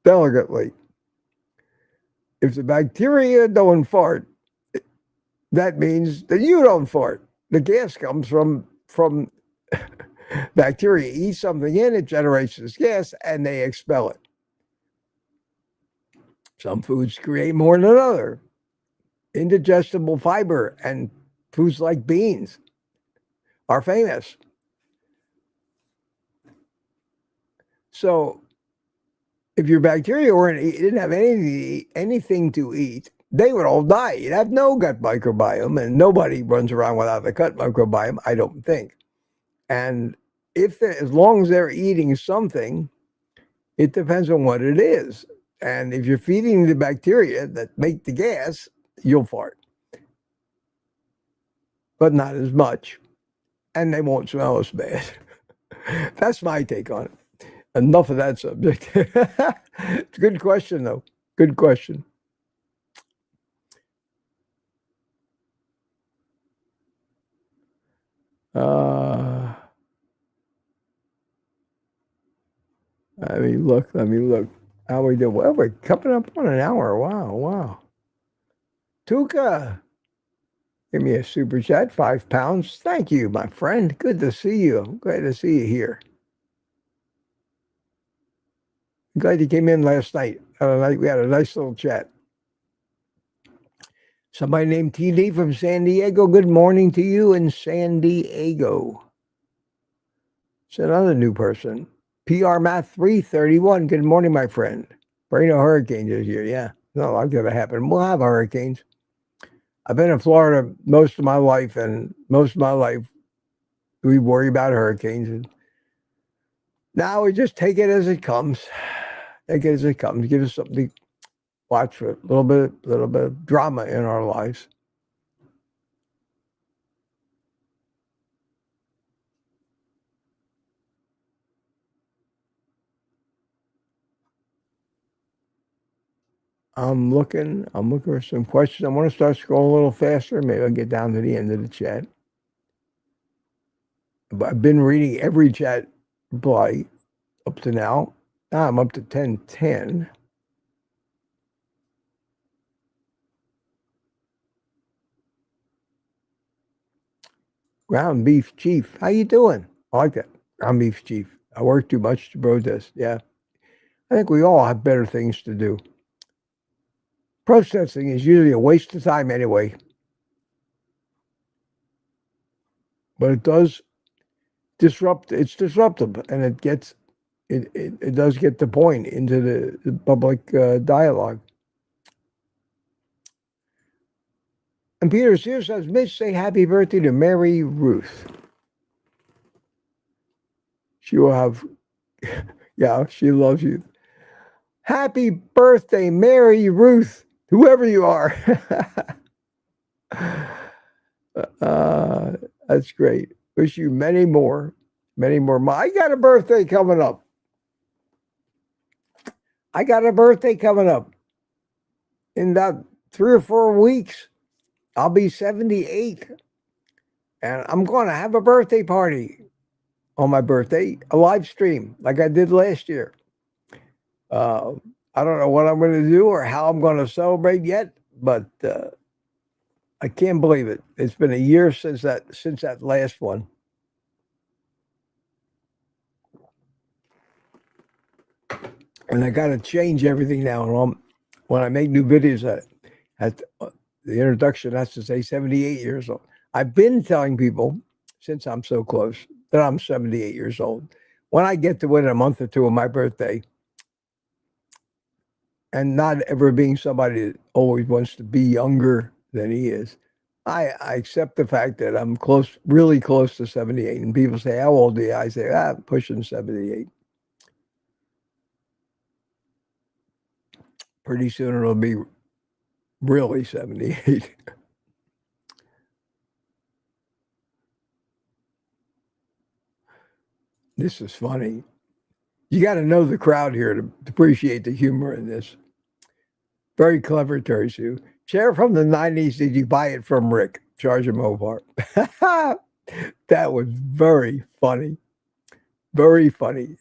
delicately. If the bacteria don't fart, that means that you don't fart. The gas comes from bacteria. Eat something in, it generates this gas, and they expel it. Some foods create more than other. Indigestible fiber and foods like beans are famous. So if your bacteria didn't have anything to eat, they would all die. You'd have no gut microbiome, and nobody runs around without a gut microbiome, I don't think. And as long as they're eating something, it depends on what it is. And if you're feeding the bacteria that make the gas, you'll fart. But not as much. And they won't smell as bad. That's my take on it. Enough of that subject. It's a good question, though. Good question. Let me look. How we do? Well, we're coming up on an hour. Wow. Tuka, give me a super chat, £5. Thank you, my friend. Good to see you. I'm glad to see you here. I'm glad you came in last night. We had a nice little chat. Somebody named TD from San Diego. Good morning to you in San Diego. It's another new person. PR Math 331. Good morning, my friend. Pray no hurricanes this year. Yeah, no, that's going to happen. We'll have hurricanes. I've been in Florida most of my life, and most of my life we worry about hurricanes. And now we just take it as it comes. Take it as it comes. Give us something to watch for a little bit of drama in our lives. I'm looking for some questions. I want to start scrolling a little faster. Maybe I'll get down to the end of the chat. But I've been reading every chat reply up to now. Now I'm up to 1010. Ground beef chief. How you doing? I like that. Ground beef chief. I work too much to protest. Yeah. I think we all have better things to do. Protesting is usually a waste of time anyway. But it does disrupt. It's disruptive, and it does get the point into the public dialogue. And Peter here says, Mitch, say happy birthday to Mary Ruth. She will have, yeah, she loves you. Happy birthday, Mary Ruth, whoever you are. That's great. Wish you many more. I got a birthday coming up. In about 3 or 4 weeks. I'll be 78. And I'm going to have a birthday party on my birthday, a live stream like I did last year. I don't know what I'm going to do or how I'm going to celebrate yet, but I can't believe it. It's been a year since that last one. And I got to change everything now. And when I make new videos, the introduction has to say 78 years old. I've been telling people since I'm so close that I'm 78 years old. When I get to within a month or two of my birthday, and not ever being somebody that always wants to be younger than he is, I accept the fact that I'm really close to 78. And people say, how old are you? I say, I'm pushing 78. Pretty soon it'll be really 78. This is funny. You got to know the crowd here to appreciate the humor in this. Very clever, Terry Sue. Chair from the 90s. Did you buy it from Rick? Charge him Mopar. That was very funny. Very funny.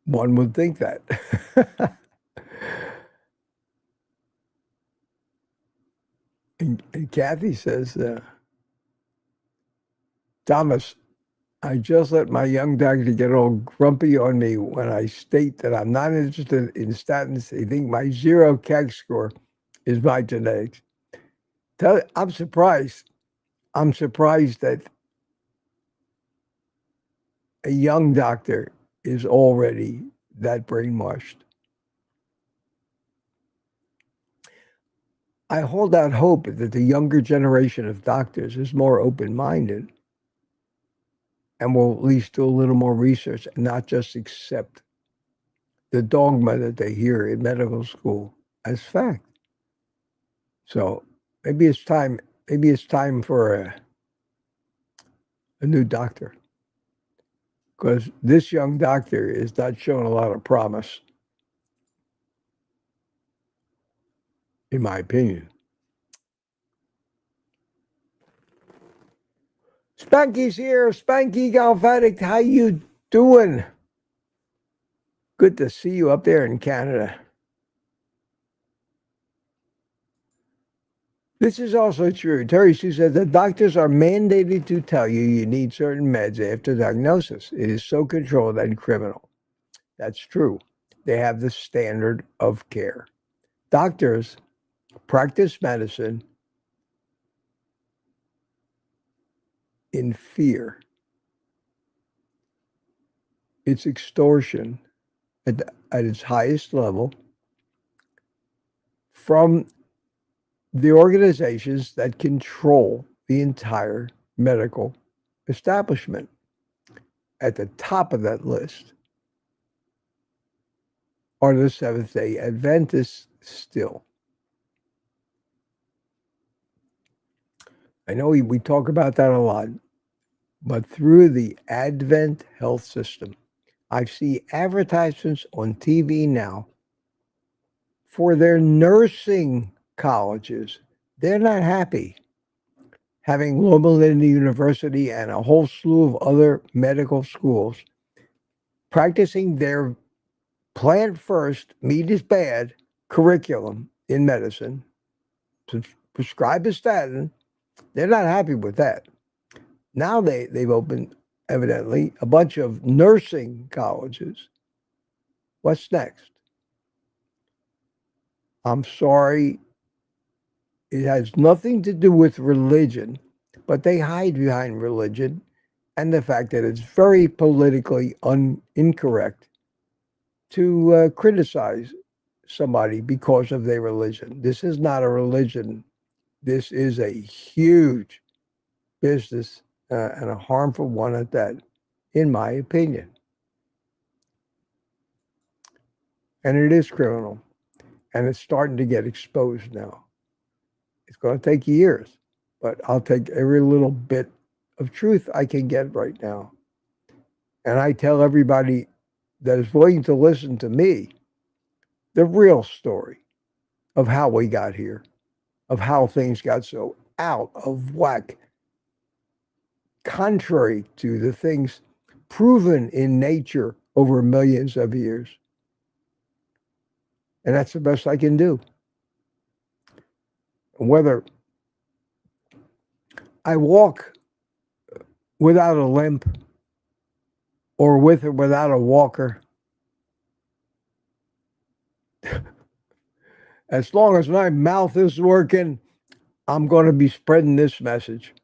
One would think that. and Kathy says, Thomas, I just let my young doctor get all grumpy on me when I state that I'm not interested in statins. They think my 0 CAG score is my genetics. I'm surprised. I'm surprised that a young doctor is already that brainwashed. I hold out hope that the younger generation of doctors is more open-minded and will at least do a little more research and not just accept the dogma that they hear in medical school as fact. So maybe it's time for a new doctor, because this young doctor is not showing a lot of promise, in my opinion. Spanky's here. Spanky Golf Addict, how you doing? Good to see you up there in Canada. This is also true. Terry Sue said the doctors are mandated to tell you need certain meds after diagnosis. It is so controlled and criminal. That's true. They have the standard of care. Doctors practice medicine in fear. It's extortion at its highest level from the organizations that control the entire medical establishment. At the top of that list are the Seventh-day Adventists still. I know we talk about that a lot, but through the Advent health system, I see advertisements on TV now for their nursing colleges. They're not happy having Loma Linda University and a whole slew of other medical schools practicing their plant first, meat is bad curriculum in medicine to prescribe a statin They're not happy with that. Now they've opened, evidently, a bunch of nursing colleges. What's next? I'm sorry, it has nothing to do with religion, but they hide behind religion and the fact that it's very politically incorrect to criticize somebody because of their religion. This is not a religion. This is a huge business and a harmful one at that, in my opinion. And it is criminal. And it's starting to get exposed now. It's going to take years, but I'll take every little bit of truth I can get right now. And I tell everybody that is willing to listen to me the real story of how we got here, of how things got so out of whack, contrary to the things proven in nature over millions of years. And that's the best I can do. Whether I walk without a limp or with or without a walker, as long as my mouth is working, I'm going to be spreading this message.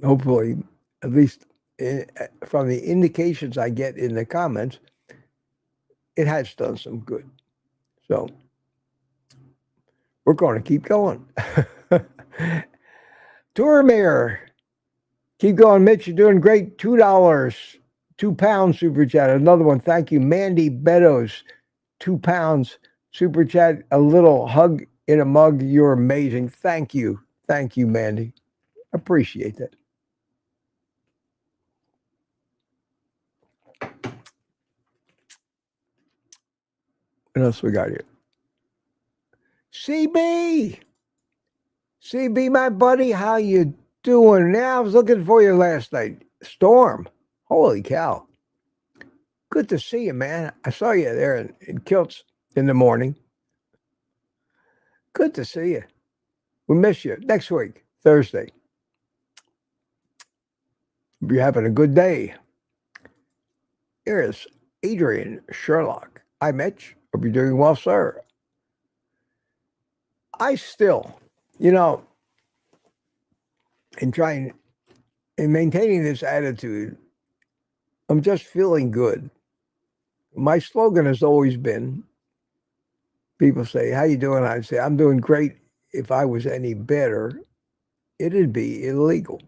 Hopefully, at least from the indications I get in the comments, it has done some good. So we're going to keep going. Tour Mayor, keep going, Mitch. You're doing great. $2, £2 super chat. Another one. Thank you, Mandy Beddoes. £2 super chat. A little hug in a mug. You're amazing. Thank you. Thank you, Mandy. Appreciate that. What else we got here? CB, my buddy, how you doing? Now I was looking for you last night. Storm, holy cow! Good to see you, man. I saw you there in Kilts in the morning. Good to see you. We miss you. Next week, Thursday. You're having a good day. Here's Adrian Sherlock. Hi, Mitch. Hope you're doing well, sir. I still, in maintaining this attitude, I'm just feeling good. My slogan has always been, people say, how you doing? I say, I'm doing great. If I was any better, it'd be illegal.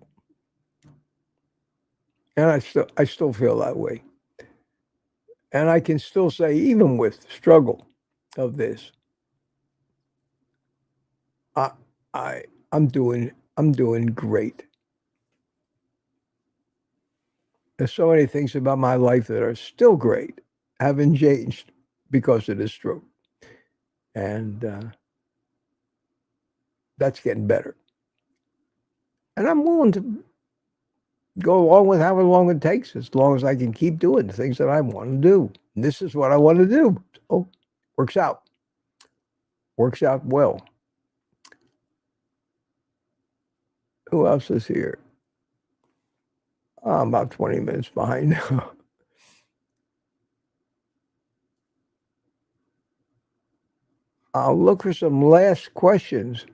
And I still feel that way. And I can still say, even with the struggle of this, I'm doing great. There's so many things about my life that are still great, haven't changed because of this stroke. And that's getting better. And I'm willing to go along with however long it takes, as long as I can keep doing the things that I want to do. And this is what I want to do. So, works out. Works out well. Who else is here? I'm about 20 minutes behind now. I'll look for some last questions.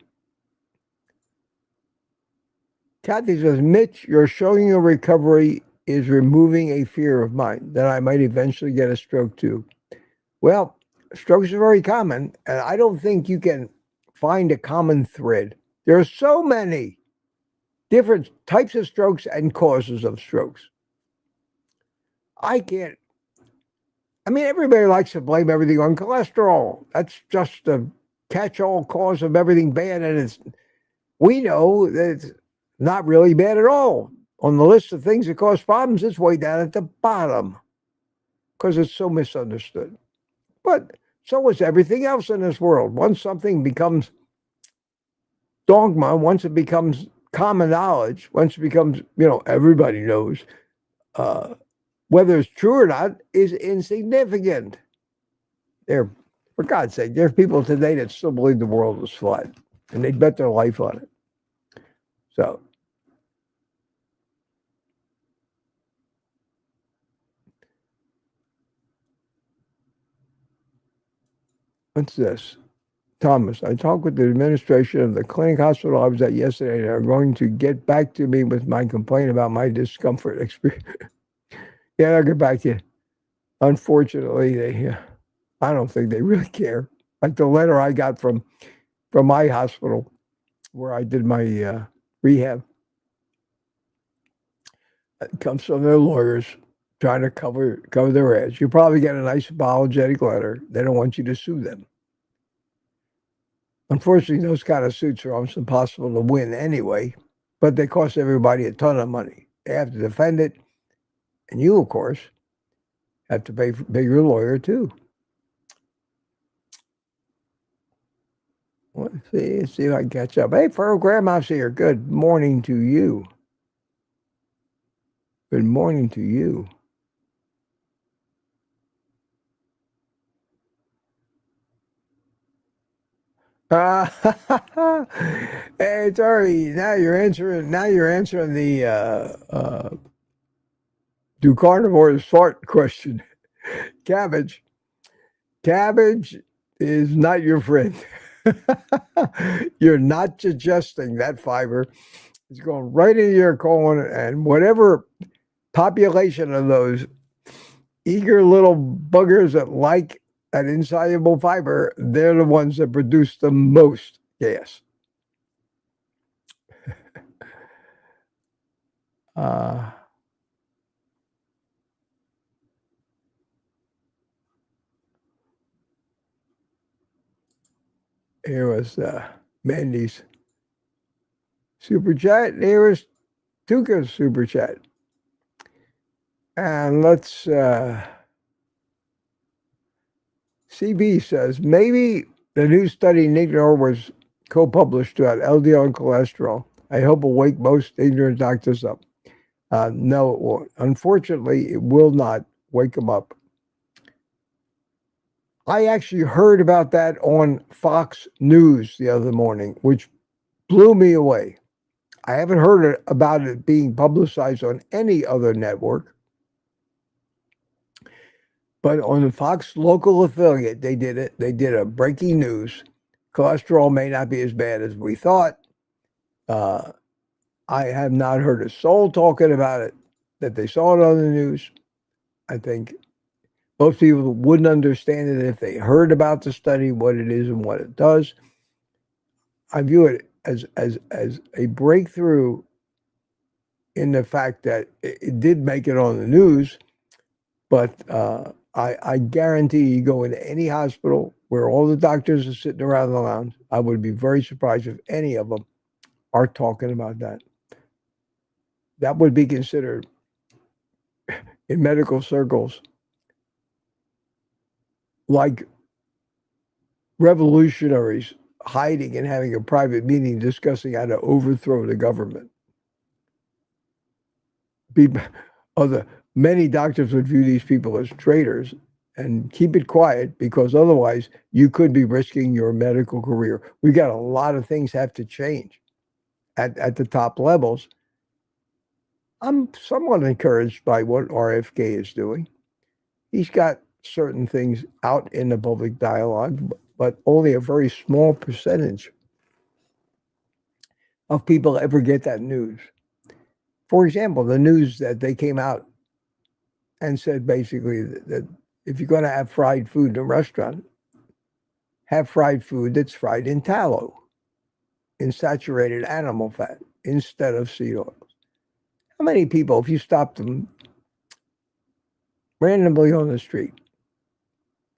Kathy says, Mitch, you're showing your recovery is removing a fear of mine that I might eventually get a stroke too. Well, strokes are very common, and I don't think you can find a common thread. There are so many different types of strokes and causes of strokes. Everybody likes to blame everything on cholesterol. That's just the catch-all cause of everything bad, and we know that it's not really bad at all. On the list of things that cause problems, it's way down at the bottom because it's so misunderstood. But so is everything else in this world. Once something becomes dogma, once it becomes common knowledge, once it becomes, everybody knows, whether it's true or not is insignificant. For God's sake, there's people today that still believe the world is flat, and they'd bet their life on it. So what's this? Thomas, I talked with the administration of the clinic hospital I was at yesterday. They're going to get back to me with my complaint about my discomfort experience. Yeah, I'll get back to you. Unfortunately, I don't think they really care. Like the letter I got from my hospital where I did my rehab, it comes from their lawyers trying to cover their ass. You probably get a nice apologetic letter. They don't want you to sue them. Unfortunately, those kind of suits are almost impossible to win anyway, but they cost everybody a ton of money. They have to defend it, and you, of course, have to pay your lawyer too. Let's see if I can catch up. Hey, Furrow Grandma's here. Good morning to you. Good morning to you. Hey, Tori, now you're answering the do carnivores fart question. Cabbage is not your friend. You're not digesting that fiber. It's going right into your colon, and whatever population of those eager little buggers that like that insoluble fiber, they're the ones that produce the most gas. Here was Mandy's super chat. Here was Tuka's super chat. And let's CB says, maybe the new study in ignore was co-published about LDL and cholesterol. I hope will wake most ignorant doctors up. No, it won't. Unfortunately, it will not wake them up. I actually heard about that on Fox News the other morning, which blew me away. I haven't heard about it being publicized on any other network. But on the Fox local affiliate, they did it. They did a breaking news. Cholesterol may not be as bad as we thought. I have not heard a soul talking about it, that they saw it on the news. I think most people wouldn't understand it if they heard about the study, what it is and what it does. I view it as a breakthrough in the fact that it did make it on the news, but I guarantee you go into any hospital where all the doctors are sitting around the lounge, I would be very surprised if any of them are talking about that. That would be considered in medical circles like revolutionaries hiding and having a private meeting discussing how to overthrow the government. Many doctors would view these people as traitors and keep it quiet, because otherwise you could be risking your medical career. We got a lot of things have to change at the top levels. I'm somewhat encouraged by what RFK is doing. He's got certain things out in the public dialogue, but only a very small percentage of people ever get that news. For example, the news that they came out and said basically that if you're going to have fried food in a restaurant, have fried food that's fried in tallow, in saturated animal fat, instead of seed oils. How many people, if you stopped them randomly on the street,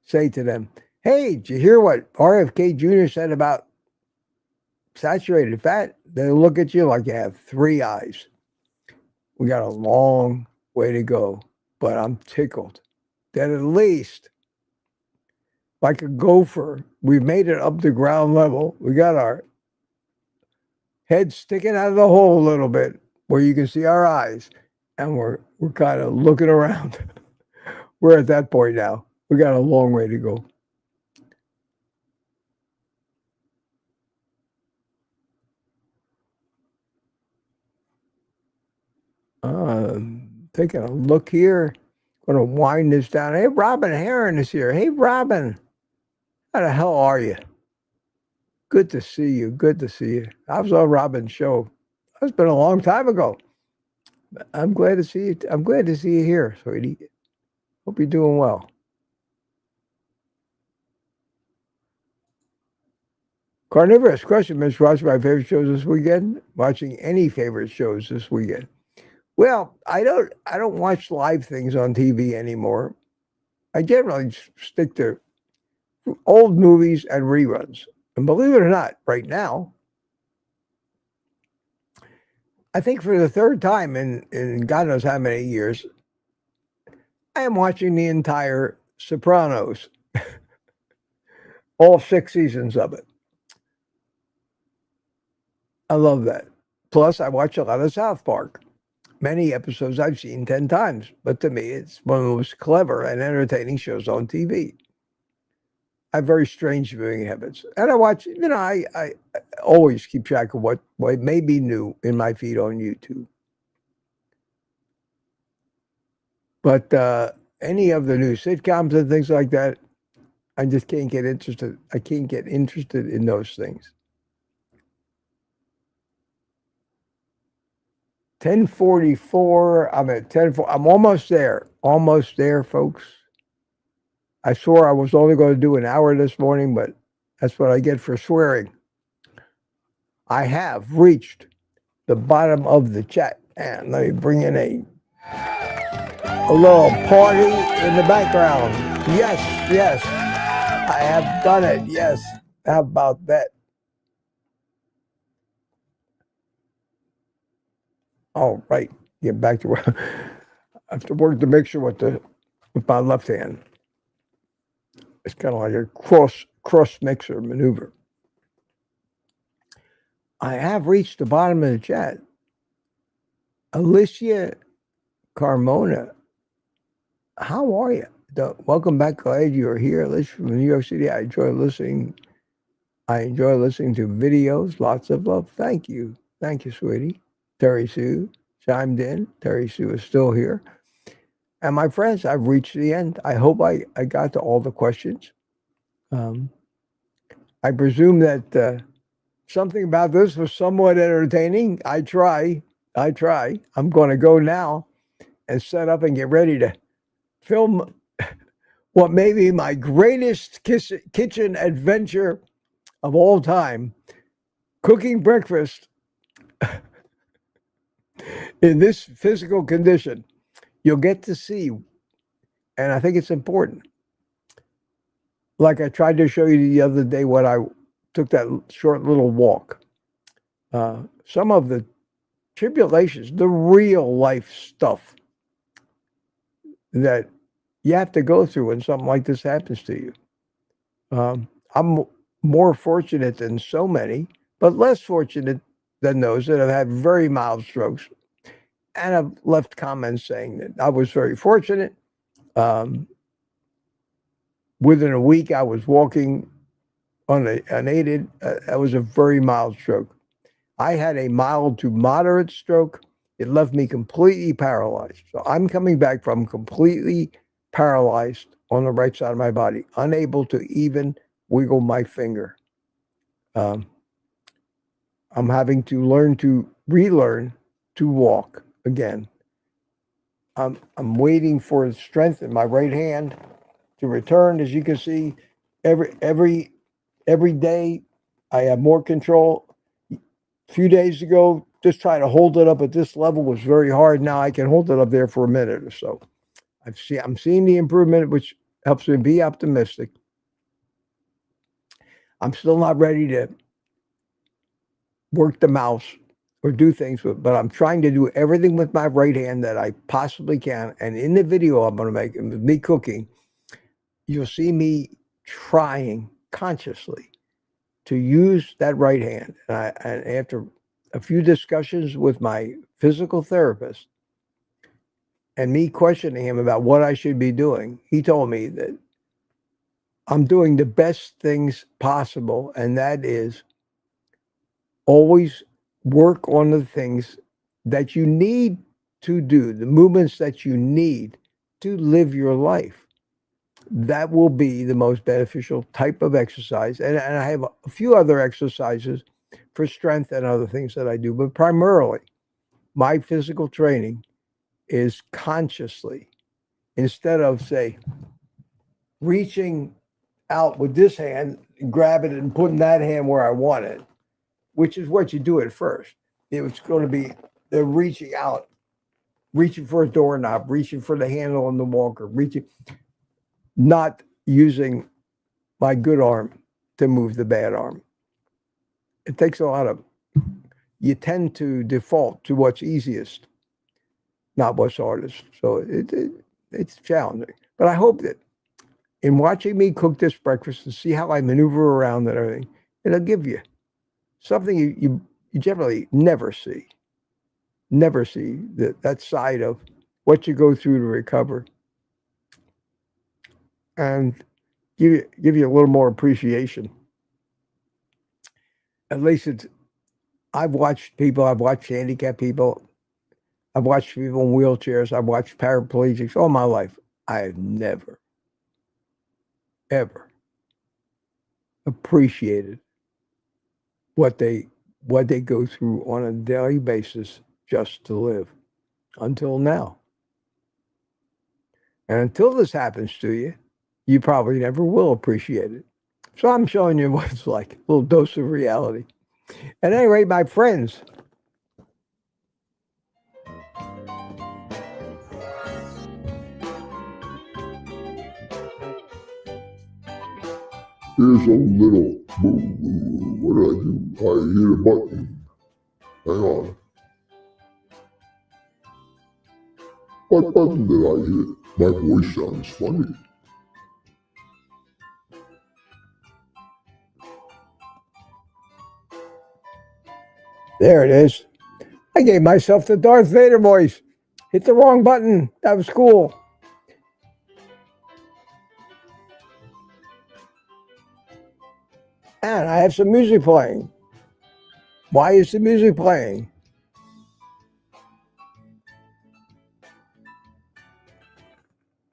say to them, hey, did you hear what RFK Jr. said about saturated fat? They'll look at you like you have three eyes. We got a long way to go, but I'm tickled that at least, like a gopher, we've made it up to ground level. We got our head sticking out of the hole a little bit where you can see our eyes, and we're kind of looking around. We're at that point now. We got a long way to go. Taking a look here. Going to wind this down. Hey, Robin Heron is here. Hey, Robin. How the hell are you? Good to see you. Good to see you. I was on Robin's show. It's been a long time ago. I'm glad to see you. I'm glad to see you here, sweetie. Hope you're doing well. Carnivorous question, Miss Watching my favorite shows this weekend? Watching any favorite shows this weekend? Well, I don't watch live things on TV anymore. I generally stick to old movies and reruns. And believe it or not, right now, I think for the third time in God knows how many years, I am watching the entire Sopranos, all 6 seasons of it. I love that. Plus, I watch a lot of South Park. Many episodes I've seen 10 times, but to me, it's one of the most clever and entertaining shows on TV. I have very strange viewing habits. And I watch, I always keep track of what may be new in my feed on YouTube. But any of the new sitcoms and things like that, I just can't get interested. I can't get interested in those things. 10:44. I'm at 10:4. I'm almost there. Almost there, folks. I swore I was only going to do an hour this morning, but that's what I get for swearing. I have reached the bottom of the chat. And let me bring in a little party in the background. Yes, yes. I have done it. Yes. How about that? All right. Get back to where I have to work to make sure with my left hand. It's kind of like a cross mixer maneuver. I have reached the bottom of the chat. Alicia Carmona, how are you? Welcome back. Glad you're here. Alicia from New York City. I enjoy listening to videos. Lots of love. Thank you. Thank you, sweetie. Terry Sue chimed in. Terry Sue is still here. And my friends, I've reached the end. I hope I got to all the questions. I presume that something about this was somewhat entertaining. I try. I'm going to go now and set up and get ready to film what may be my greatest kitchen adventure of all time, cooking breakfast in this physical condition. You'll get to see, and I think it's important. Like I tried to show you the other day when I took that short little walk. Some of the tribulations, the real life stuff that you have to go through when something like this happens to you. I'm more fortunate than so many, but less fortunate than those that have had very mild strokes. And I've left comments saying that I was very fortunate. Within a week, I was walking unaided. That was a very mild stroke. I had a mild to moderate stroke. It left me completely paralyzed. So I'm coming back from completely paralyzed on the right side of my body, unable to even wiggle my finger. I'm having to relearn to walk again. I'm waiting for the strength in my right hand to return. As you can see, every day I have more control. A few days ago, just trying to hold it up at this level was very hard. Now I can hold it up there for a minute or so. I'm seeing the improvement, which helps me be optimistic. I'm still not ready to work the mouse or do things with, but I'm trying to do everything with my right hand that I possibly can. And in the video I'm going to make, with me cooking, you'll see me trying consciously to use that right hand. And after a few discussions with my physical therapist and me questioning him about what I should be doing, he told me that I'm doing the best things possible, and that is always work on the things that you need to do, the movements that you need to live your life. That will be the most beneficial type of exercise. And I have a few other exercises for strength and other things that I do, but primarily my physical training is consciously, instead of, say, reaching out with this hand, grabbing it and putting that hand where I want it, which is what you do at first. It's going to be the reaching out, reaching for a doorknob, reaching for the handle on the walker, reaching, not using my good arm to move the bad arm. It takes a lot of, you tend to default to what's easiest, not what's hardest. So it's challenging. But I hope that in watching me cook this breakfast and see how I maneuver around and everything, it'll give you something you generally never see. Never see that side of what you go through to recover. And give you a little more appreciation. At least I've watched people, I've watched handicapped people, I've watched people in wheelchairs, I've watched paraplegics all my life. I have never, ever appreciated what they go through on a daily basis just to live until now. And until this happens to you, you probably never will appreciate it. So I'm showing you what it's like, a little dose of reality. At any rate, my friends, here's a little what did I do? I hit a button. Hang on. What button did I hit? My voice sounds funny. there it is. I gave myself the Darth Vader voice. Hit the wrong button. That was cool. And I have some music playing. Why is the music playing?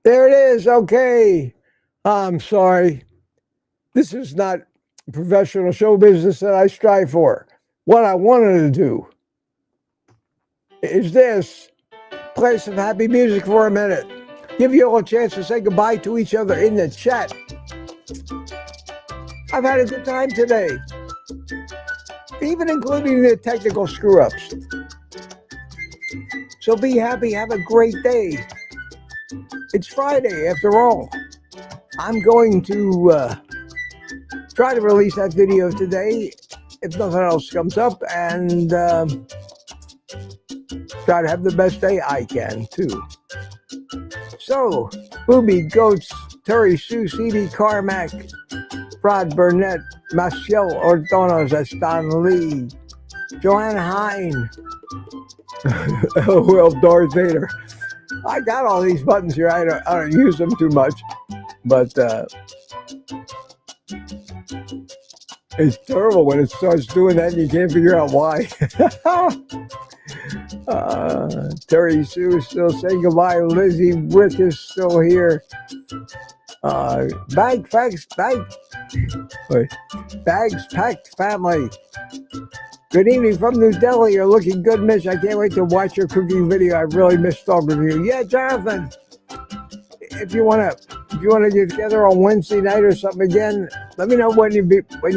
There it is. Okay. I'm sorry. This is not professional show business that I strive for. What I wanted to do is this. Play some happy music for a minute. Give you all a chance to say goodbye to each other in the chat. I've had a good time today, even including the technical screw-ups. So be happy, have a great day. It's Friday, after all. I'm going to try to release that video today, if nothing else comes up, and try to have the best day I can, too. So, Booby, Goats, Terry Sue, C.D. Carmack, Rod Burnett, Marcel Ordonez, Stan Lee, Joanne Hine, well, Darth Vader. I got all these buttons here. I don't use them too much, but it's terrible when it starts doing that and you can't figure out why. Terry Sue is still saying goodbye. Lizzie Rick is still here. Bags packed family. Good evening from New Delhi. You're looking good, Mitch. I can't wait to watch your cooking video. I really missed talking with you. Yeah, Jonathan. If you wanna get together on Wednesday night or something again, let me know when you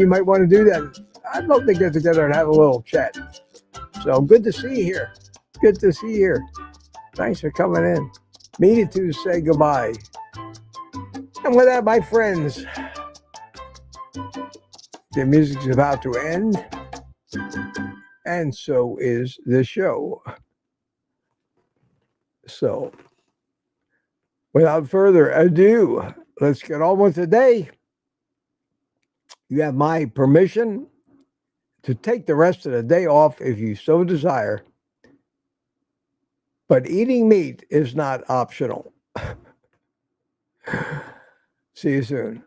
might want to do that. I'd love to get together and have a little chat. So good to see you here. Good to see you here. Thanks for coming in. Needed to say goodbye. And with that, my friends, the music's about to end, and so is the show. So, without further ado, let's get on with the day. You have my permission to take the rest of the day off if you so desire. But eating meat is not optional. See you soon.